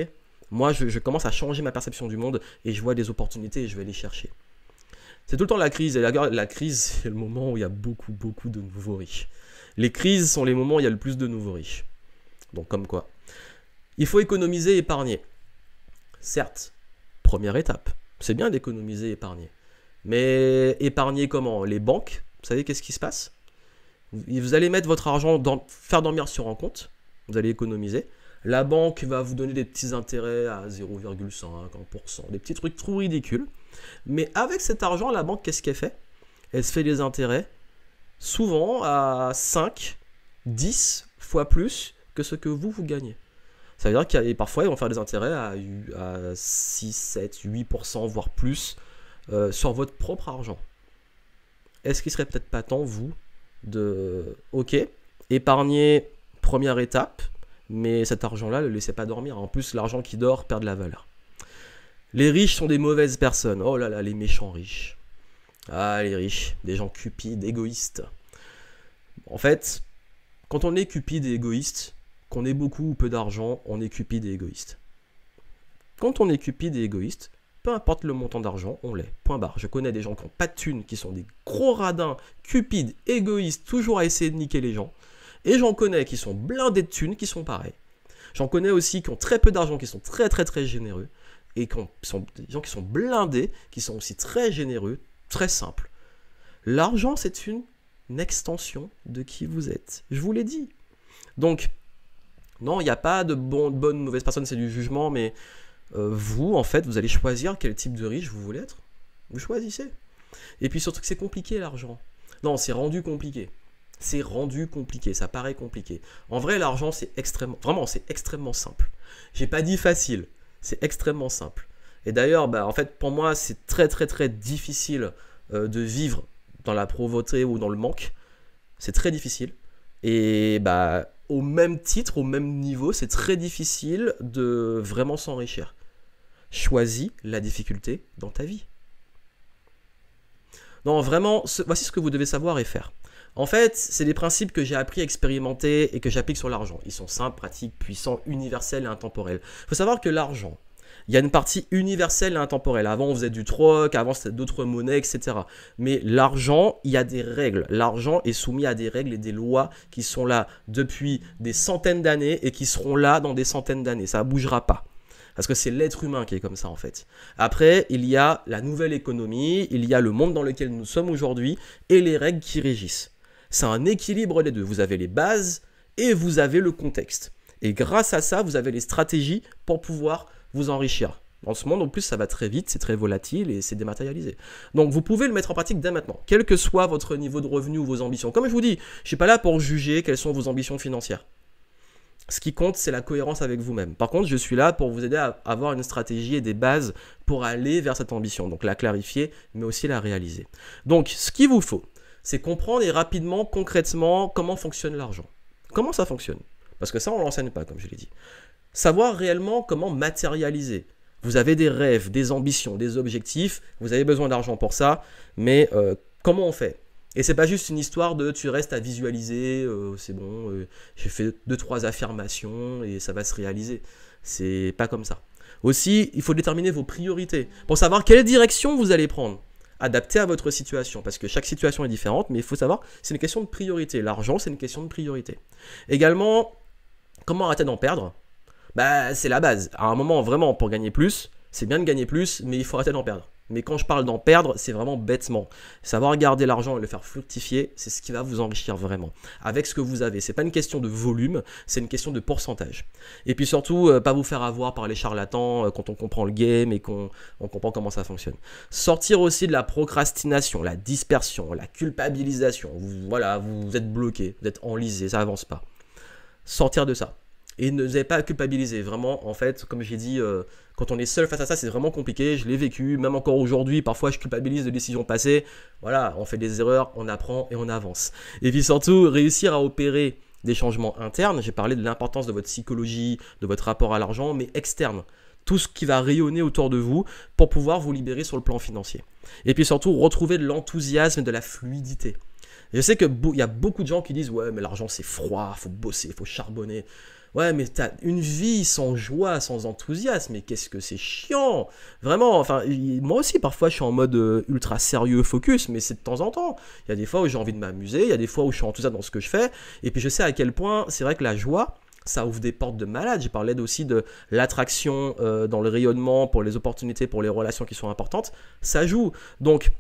moi je commence à changer ma perception du monde et je vois des opportunités et je vais les chercher. C'est tout le temps la crise. Et la crise, c'est le moment où il y a beaucoup de nouveaux riches. Les crises sont les moments où il y a le plus de nouveaux riches. Donc comme quoi. Il faut économiser et épargner. Certes, première étape. C'est bien d'économiser et épargner. Mais épargner comment? Les banques, vous savez qu'est-ce qui se passe? Vous allez mettre votre argent, faire dormir sur un compte. Vous allez économiser. La banque va vous donner des petits intérêts à 0,5, 1%. Des petits trucs trop ridicules. Mais avec cet argent, la banque, qu'est-ce qu'elle fait? Elle se fait des intérêts souvent à 5, 10 fois plus que ce que vous gagnez. Ça veut dire qu'il y a parfois, ils vont faire des intérêts à 6, 7, 8%, voire plus, sur votre propre argent. Est-ce qu'il serait peut-être pas temps, vous, de, ok, épargner première étape, mais cet argent-là, ne le laissez pas dormir. En plus, l'argent qui dort perd de la valeur. Les riches sont des mauvaises personnes. Oh là là, les méchants riches. Ah, les riches, des gens cupides, égoïstes. En fait, quand on est cupide et égoïste, qu'on ait beaucoup ou peu d'argent, on est cupide et égoïste. Quand on est cupide et égoïste, peu importe le montant d'argent, on l'est. Point barre. Je connais des gens qui n'ont pas de thunes, qui sont des gros radins, cupides, égoïstes, toujours à essayer de niquer les gens. Et j'en connais qui sont blindés de thunes, qui sont pareils. J'en connais aussi qui ont très peu d'argent, qui sont très très très généreux. Et qui sont des gens qui sont blindés, qui sont aussi très généreux, très simples. L'argent, c'est une extension de qui vous êtes. Je vous l'ai dit. Donc, non, il n'y a pas de bonne, mauvaise personne, c'est du jugement, mais vous, en fait, vous allez choisir quel type de riche vous voulez être. Vous choisissez. Et puis surtout que c'est compliqué, l'argent. Non, c'est rendu compliqué. C'est rendu compliqué, ça paraît compliqué. En vrai, l'argent, c'est extrêmement, vraiment, c'est extrêmement simple. J'ai pas dit facile, c'est extrêmement simple. Et d'ailleurs, en fait, pour moi, c'est très, très, très difficile de vivre dans la pauvreté ou dans le manque. C'est très difficile. Et au même titre, au même niveau, c'est très difficile de vraiment s'enrichir. Choisis la difficulté dans ta vie. Non, vraiment, voici ce que vous devez savoir et faire. En fait, c'est des principes que j'ai appris à expérimenter et que j'applique sur l'argent. Ils sont simples, pratiques, puissants, universels et intemporels. Il faut savoir que l'argent, il y a une partie universelle et intemporelle. Avant, on faisait du troc, avant, c'était d'autres monnaies, etc. Mais l'argent, il y a des règles. L'argent est soumis à des règles et des lois qui sont là depuis des centaines d'années et qui seront là dans des centaines d'années. Ça ne bougera pas. Parce que c'est l'être humain qui est comme ça, en fait. Après, il y a la nouvelle économie, il y a le monde dans lequel nous sommes aujourd'hui et les règles qui régissent. C'est un équilibre des deux. Vous avez les bases et vous avez le contexte. Et grâce à ça, vous avez les stratégies pour pouvoir vous enrichir. Dans ce monde, en plus, ça va très vite, c'est très volatile et c'est dématérialisé. Donc, vous pouvez le mettre en pratique dès maintenant, quel que soit votre niveau de revenu ou vos ambitions. Comme je vous dis, je ne suis pas là pour juger quelles sont vos ambitions financières. Ce qui compte, c'est la cohérence avec vous-même. Par contre, je suis là pour vous aider à avoir une stratégie et des bases pour aller vers cette ambition. Donc, la clarifier, mais aussi la réaliser. Donc, ce qu'il vous faut, c'est comprendre et rapidement, concrètement, comment fonctionne l'argent. Comment ça fonctionne? Parce que ça, on ne l'enseigne pas, comme je l'ai dit. Savoir réellement comment matérialiser. Vous avez des rêves, des ambitions, des objectifs, vous avez besoin d'argent pour ça, mais comment on fait? Et c'est pas juste une histoire de tu restes à visualiser, c'est bon, j'ai fait 2-3 affirmations et ça va se réaliser. C'est pas comme ça. Aussi, il faut déterminer vos priorités pour savoir quelle direction vous allez prendre, adaptée à votre situation, parce que chaque situation est différente, mais il faut savoir, c'est une question de priorité. L'argent, c'est une question de priorité. Également, comment arrêter d'en perdre? C'est la base. À un moment, vraiment, pour gagner plus, c'est bien de gagner plus, mais il faut arrêter d'en perdre. Mais quand je parle d'en perdre, c'est vraiment bêtement. Savoir garder l'argent et le faire fructifier, c'est ce qui va vous enrichir vraiment. Avec ce que vous avez. C'est pas une question de volume, c'est une question de pourcentage. Et puis surtout, pas vous faire avoir par les charlatans quand on comprend le game et qu'on comprend comment ça fonctionne. Sortir aussi de la procrastination, la dispersion, la culpabilisation. Vous êtes bloqué, vous êtes enlisé, ça avance pas. Sortir de ça. Et ne vous avez pas à culpabiliser. Vraiment, en fait, comme j'ai dit, quand on est seul face à ça, c'est vraiment compliqué. Je l'ai vécu, même encore aujourd'hui. Parfois, je culpabilise de décisions passées. Voilà, on fait des erreurs, on apprend et on avance. Et puis surtout, réussir à opérer des changements internes. J'ai parlé de l'importance de votre psychologie, de votre rapport à l'argent, mais externe. Tout ce qui va rayonner autour de vous pour pouvoir vous libérer sur le plan financier. Et puis surtout, retrouver de l'enthousiasme et de la fluidité. Et je sais qu'il y a beaucoup de gens qui disent « Ouais, mais l'argent, c'est froid, il faut bosser, il faut charbonner. » Ouais, mais t'as une vie sans joie, sans enthousiasme, mais qu'est-ce que c'est chiant! Vraiment, enfin, moi aussi, parfois, je suis en mode ultra sérieux, focus, mais c'est de temps en temps. Il y a des fois où j'ai envie de m'amuser, il y a des fois où je suis enthousiaste dans ce que je fais, et puis je sais à quel point, c'est vrai que la joie, ça ouvre des portes de malade. J'ai parlé aussi de l'attraction dans le rayonnement, pour les opportunités, pour les relations qui sont importantes, ça joue. Donc,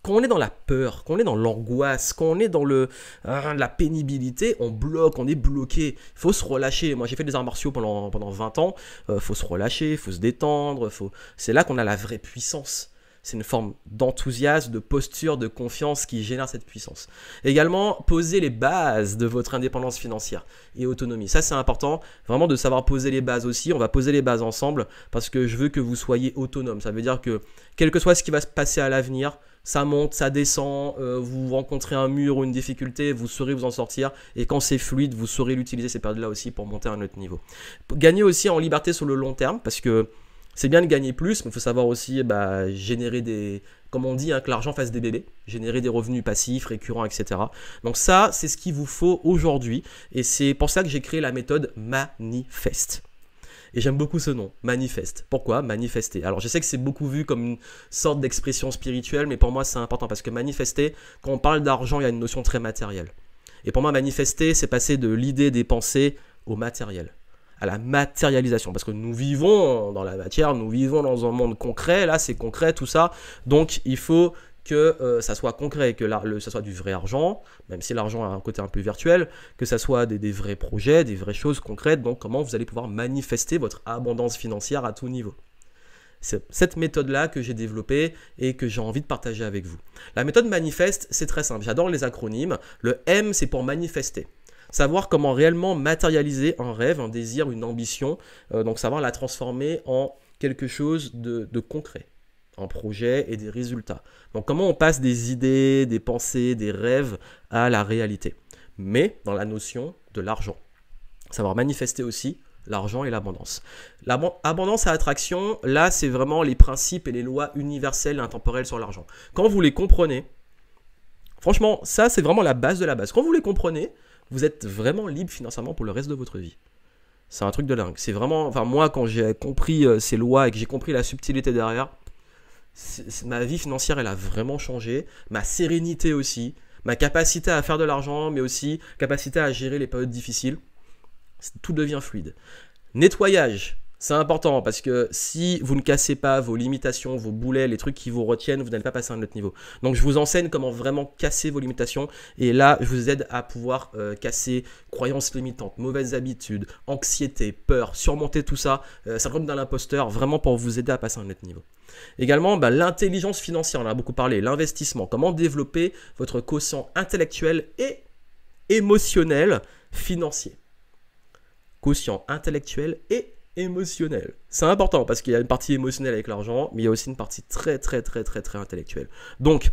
quand on est dans la peur, quand on est dans l'angoisse, quand on est dans la pénibilité, on bloque, on est bloqué. Il faut se relâcher. Moi, j'ai fait des arts martiaux pendant 20 ans. Il faut se relâcher, il faut se détendre. C'est là qu'on a la vraie puissance. C'est une forme d'enthousiasme, de posture, de confiance qui génère cette puissance. Également, poser les bases de votre indépendance financière et autonomie. Ça, c'est important, vraiment de savoir poser les bases aussi. On va poser les bases ensemble parce que je veux que vous soyez autonome. Ça veut dire que, quel que soit ce qui va se passer à l'avenir, ça monte, ça descend, vous rencontrez un mur ou une difficulté, vous saurez vous en sortir. Et quand c'est fluide, vous saurez l'utiliser ces périodes-là aussi pour monter à un autre niveau. Gagner aussi en liberté sur le long terme parce que C'est bien de gagner plus, mais il faut savoir aussi générer des, comme on dit, hein, que l'argent fasse des bébés, générer des revenus passifs, récurrents, etc. Donc ça, c'est ce qu'il vous faut aujourd'hui. Et c'est pour ça que j'ai créé la méthode Manifest. Et j'aime beaucoup ce nom, Manifest. Pourquoi? Manifester. Alors je sais que c'est beaucoup vu comme une sorte d'expression spirituelle, mais pour moi c'est important parce que manifester, quand on parle d'argent, il y a une notion très matérielle. Et pour moi, manifester, c'est passer de l'idée des pensées au matériel, à la matérialisation. Parce que nous vivons dans la matière, nous vivons dans un monde concret, là c'est concret tout ça. Donc il faut que ça soit concret, que ça soit du vrai argent, même si l'argent a un côté un peu virtuel, que ça soit des vrais projets, des vraies choses concrètes, donc comment vous allez pouvoir manifester votre abondance financière à tout niveau. C'est cette méthode-là que j'ai développée et que j'ai envie de partager avec vous. La méthode manifeste, c'est très simple, j'adore les acronymes. Le M, c'est pour manifester. Savoir comment réellement matérialiser un rêve, un désir, une ambition, donc savoir la transformer en quelque chose de concret, en projet et des résultats. Donc comment on passe des idées, des pensées, des rêves à la réalité. Mais dans la notion de l'argent. Savoir manifester aussi l'argent et l'abondance. L'abondance à attraction, là c'est vraiment les principes et les lois universelles et intemporelles sur l'argent. Quand vous les comprenez, franchement ça c'est vraiment la base de la base. Quand vous les comprenez, vous êtes vraiment libre financièrement pour le reste de votre vie. C'est un truc de dingue. C'est vraiment, enfin moi quand j'ai compris ces lois et que j'ai compris la subtilité derrière, ma vie financière elle a vraiment changé, ma sérénité aussi, ma capacité à faire de l'argent, mais aussi capacité à gérer les périodes difficiles, tout devient fluide. Nettoyage, c'est important parce que si vous ne cassez pas vos limitations, vos boulets, les trucs qui vous retiennent, vous n'allez pas passer à un autre niveau. Donc je vous enseigne comment vraiment casser vos limitations et là je vous aide à pouvoir casser croyances limitantes, mauvaises habitudes, anxiété, peur, surmonter tout ça, syndrome de l'imposteur, vraiment pour vous aider à passer à un autre niveau. Également, l'intelligence financière, on en a beaucoup parlé, l'investissement, comment développer votre quotient intellectuel et émotionnel financier. Quotient intellectuel et émotionnel. C'est important parce qu'il y a une partie émotionnelle avec l'argent, mais il y a aussi une partie très intellectuelle. Donc,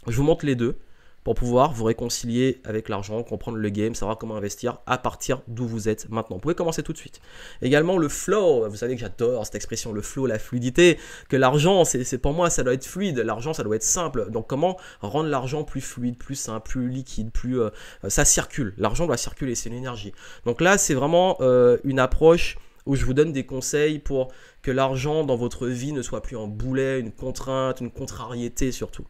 je vous montre les deux pour pouvoir vous réconcilier avec l'argent, comprendre le game, savoir comment investir à partir d'où vous êtes maintenant. Vous pouvez commencer tout de suite. Également le flow, vous savez que j'adore cette expression, le flow, la fluidité, que l'argent, c'est pour moi, ça doit être fluide, l'argent, ça doit être simple. Donc comment rendre l'argent plus fluide, plus simple, plus liquide, plus ça circule. L'argent doit circuler, c'est une énergie. Donc là, c'est vraiment une approche où je vous donne des conseils pour que l'argent dans votre vie ne soit plus un boulet, une contrainte, une contrariété surtout.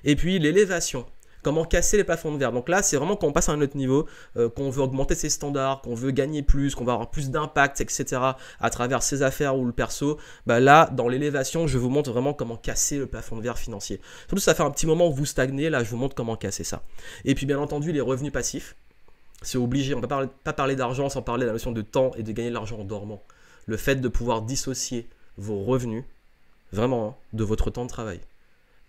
Et puis l'élévation. Comment casser les plafonds de verre. Donc là, c'est vraiment quand on passe à un autre niveau, qu'on veut augmenter ses standards, qu'on veut gagner plus, qu'on va avoir plus d'impact, etc. à travers ses affaires ou le perso. Là, dans l'élévation, je vous montre vraiment comment casser le plafond de verre financier. Surtout, ça fait un petit moment où vous stagnez. Là, je vous montre comment casser ça. Et puis, bien entendu, les revenus passifs. C'est obligé. On ne peut pas parler d'argent sans parler de la notion de temps et de gagner de l'argent en dormant. Le fait de pouvoir dissocier vos revenus, vraiment, de votre temps de travail.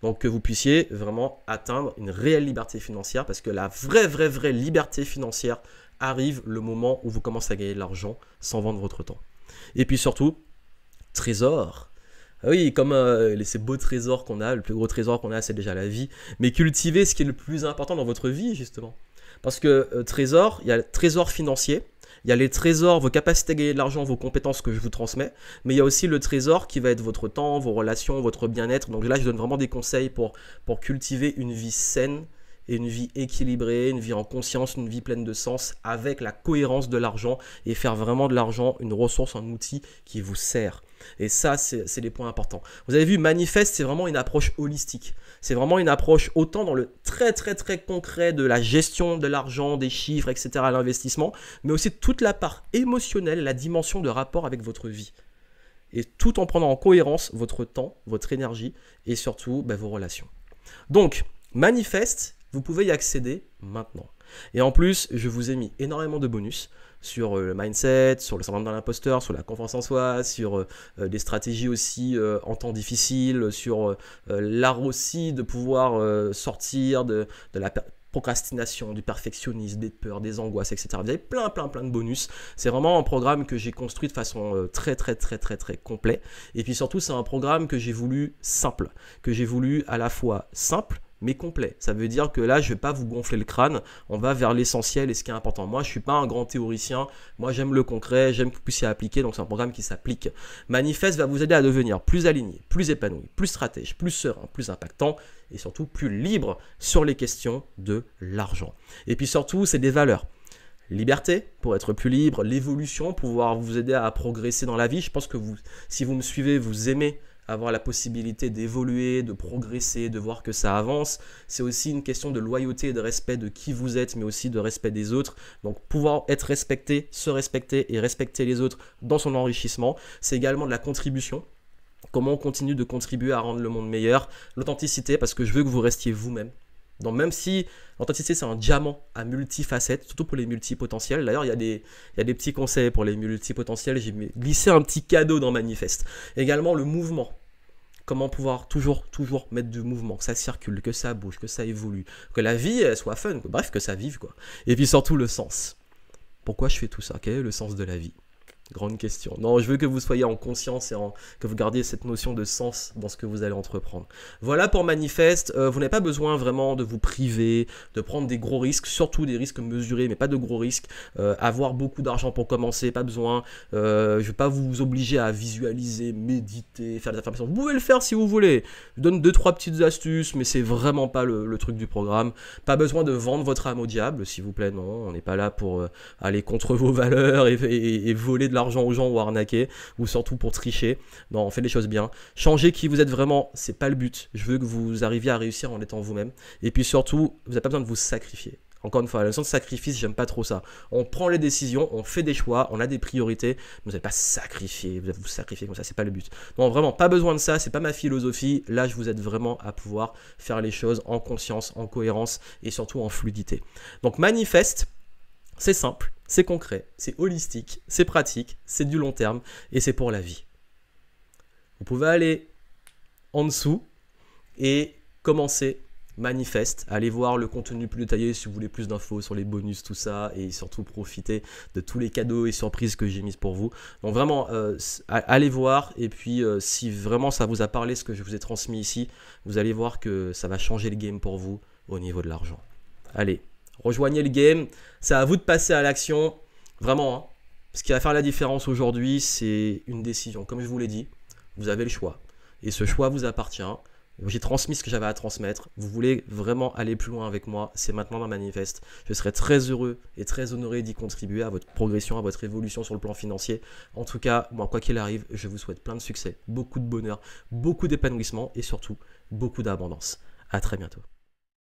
Donc que vous puissiez vraiment atteindre une réelle liberté financière parce que la vraie liberté financière arrive le moment où vous commencez à gagner de l'argent sans vendre votre temps. Et puis surtout, trésor. Oui, comme ces beaux trésors qu'on a, le plus gros trésor qu'on a, c'est déjà la vie. Mais cultivez ce qui est le plus important dans votre vie, justement. Parce que trésor, il y a le trésor financier. Il y a les trésors, vos capacités à gagner de l'argent, vos compétences que je vous transmets. Mais il y a aussi le trésor qui va être votre temps, vos relations, votre bien-être. Donc là, je donne vraiment des conseils pour cultiver une vie saine et une vie équilibrée, une vie en conscience, une vie pleine de sens avec la cohérence de l'argent et faire vraiment de l'argent une ressource, un outil qui vous sert. Et ça, c'est les points importants. Vous avez vu, Manifest, c'est vraiment une approche holistique. C'est vraiment une approche autant dans le très concret de la gestion de l'argent, des chiffres, etc., l'investissement, mais aussi toute la part émotionnelle, la dimension de rapport avec votre vie. Et tout en prenant en cohérence votre temps, votre énergie et surtout vos relations. Donc, Manifest, vous pouvez y accéder maintenant. Et en plus, je vous ai mis énormément de bonus sur le mindset, sur le syndrome de l'imposteur, sur la confiance en soi, sur des stratégies aussi en temps difficile, sur l'art aussi de pouvoir sortir de la procrastination, du perfectionnisme, des peurs, des angoisses, etc. Vous avez plein de bonus. C'est vraiment un programme que j'ai construit de façon très complet. Et puis surtout, c'est un programme que j'ai voulu simple, que j'ai voulu à la fois simple, mais complet. Ça veut dire que là, je ne vais pas vous gonfler le crâne, on va vers l'essentiel et ce qui est important. Moi, je ne suis pas un grand théoricien, moi j'aime le concret, j'aime que vous puissiez appliquer, donc c'est un programme qui s'applique. Manifest va vous aider à devenir plus aligné, plus épanoui, plus stratège, plus serein, plus impactant et surtout plus libre sur les questions de l'argent. Et puis surtout, c'est des valeurs. Liberté, pour être plus libre, l'évolution, pouvoir vous aider à progresser dans la vie. Je pense que si vous me suivez, vous aimez avoir la possibilité d'évoluer, de progresser, de voir que ça avance. C'est aussi une question de loyauté et de respect de qui vous êtes, mais aussi de respect des autres. Donc pouvoir être respecté, se respecter et respecter les autres dans son enrichissement. C'est également de la contribution. Comment on continue de contribuer à rendre le monde meilleur. L'authenticité, parce que je veux que vous restiez vous-même. Donc même si l'authenticité c'est un diamant à multifacettes, surtout pour les multipotentiels. D'ailleurs il y a des petits conseils pour les multipotentiels, j'ai glissé un petit cadeau dans Manifest. Également le mouvement. Comment pouvoir toujours mettre du mouvement, que ça circule, que ça bouge, que ça évolue, que la vie elle soit fun, bref que ça vive quoi. Et puis surtout le sens. Pourquoi je fais tout ça? Quel est le sens de la vie? Grande question. Non, je veux que vous soyez en conscience et que vous gardiez cette notion de sens dans ce que vous allez entreprendre. Voilà pour Manifest. Vous n'avez pas besoin vraiment de vous priver, de prendre des gros risques, surtout des risques mesurés, mais pas de gros risques. Avoir beaucoup d'argent pour commencer, pas besoin. Je ne vais pas vous obliger à visualiser, méditer, faire des affirmations. Vous pouvez le faire si vous voulez. Je donne 2-3 petites astuces, mais c'est vraiment pas le truc du programme. Pas besoin de vendre votre âme au diable, s'il vous plaît. Non, on n'est pas là pour aller contre vos valeurs et voler de l'argent aux gens ou arnaquer, ou surtout pour tricher. Non, on fait les choses bien. Changer qui vous êtes vraiment, c'est pas le but. Je veux que vous arriviez à réussir en étant vous-même. Et puis surtout, vous n'avez pas besoin de vous sacrifier. Encore une fois, la notion de sacrifice, j'aime pas trop ça. On prend les décisions, on fait des choix, on a des priorités, mais vous n'allez pas sacrifier, vous allez vous sacrifier comme ça, c'est pas le but. Non, vraiment, pas besoin de ça, c'est pas ma philosophie. Là, je vous aide vraiment à pouvoir faire les choses en conscience, en cohérence et surtout en fluidité. Donc, Manifest, c'est simple, c'est concret, c'est holistique, c'est pratique, c'est du long terme et c'est pour la vie. Vous pouvez aller en dessous et commencer Manifest. Allez voir le contenu plus détaillé si vous voulez plus d'infos sur les bonus, tout ça, et surtout profiter de tous les cadeaux et surprises que j'ai mis pour vous. Donc vraiment, allez voir, et puis si vraiment ça vous a parlé ce que je vous ai transmis ici, vous allez voir que ça va changer le game pour vous au niveau de l'argent. Allez, rejoignez le game, c'est à vous de passer à l'action, vraiment. Hein. Ce qui va faire la différence aujourd'hui, c'est une décision. Comme je vous l'ai dit, vous avez le choix. Et ce choix vous appartient. J'ai transmis ce que j'avais à transmettre. Vous voulez vraiment aller plus loin avec moi, c'est maintenant dans Manifest. Je serai très heureux et très honoré d'y contribuer à votre progression, à votre évolution sur le plan financier. En tout cas, moi, quoi qu'il arrive, je vous souhaite plein de succès, beaucoup de bonheur, beaucoup d'épanouissement et surtout beaucoup d'abondance. À très bientôt.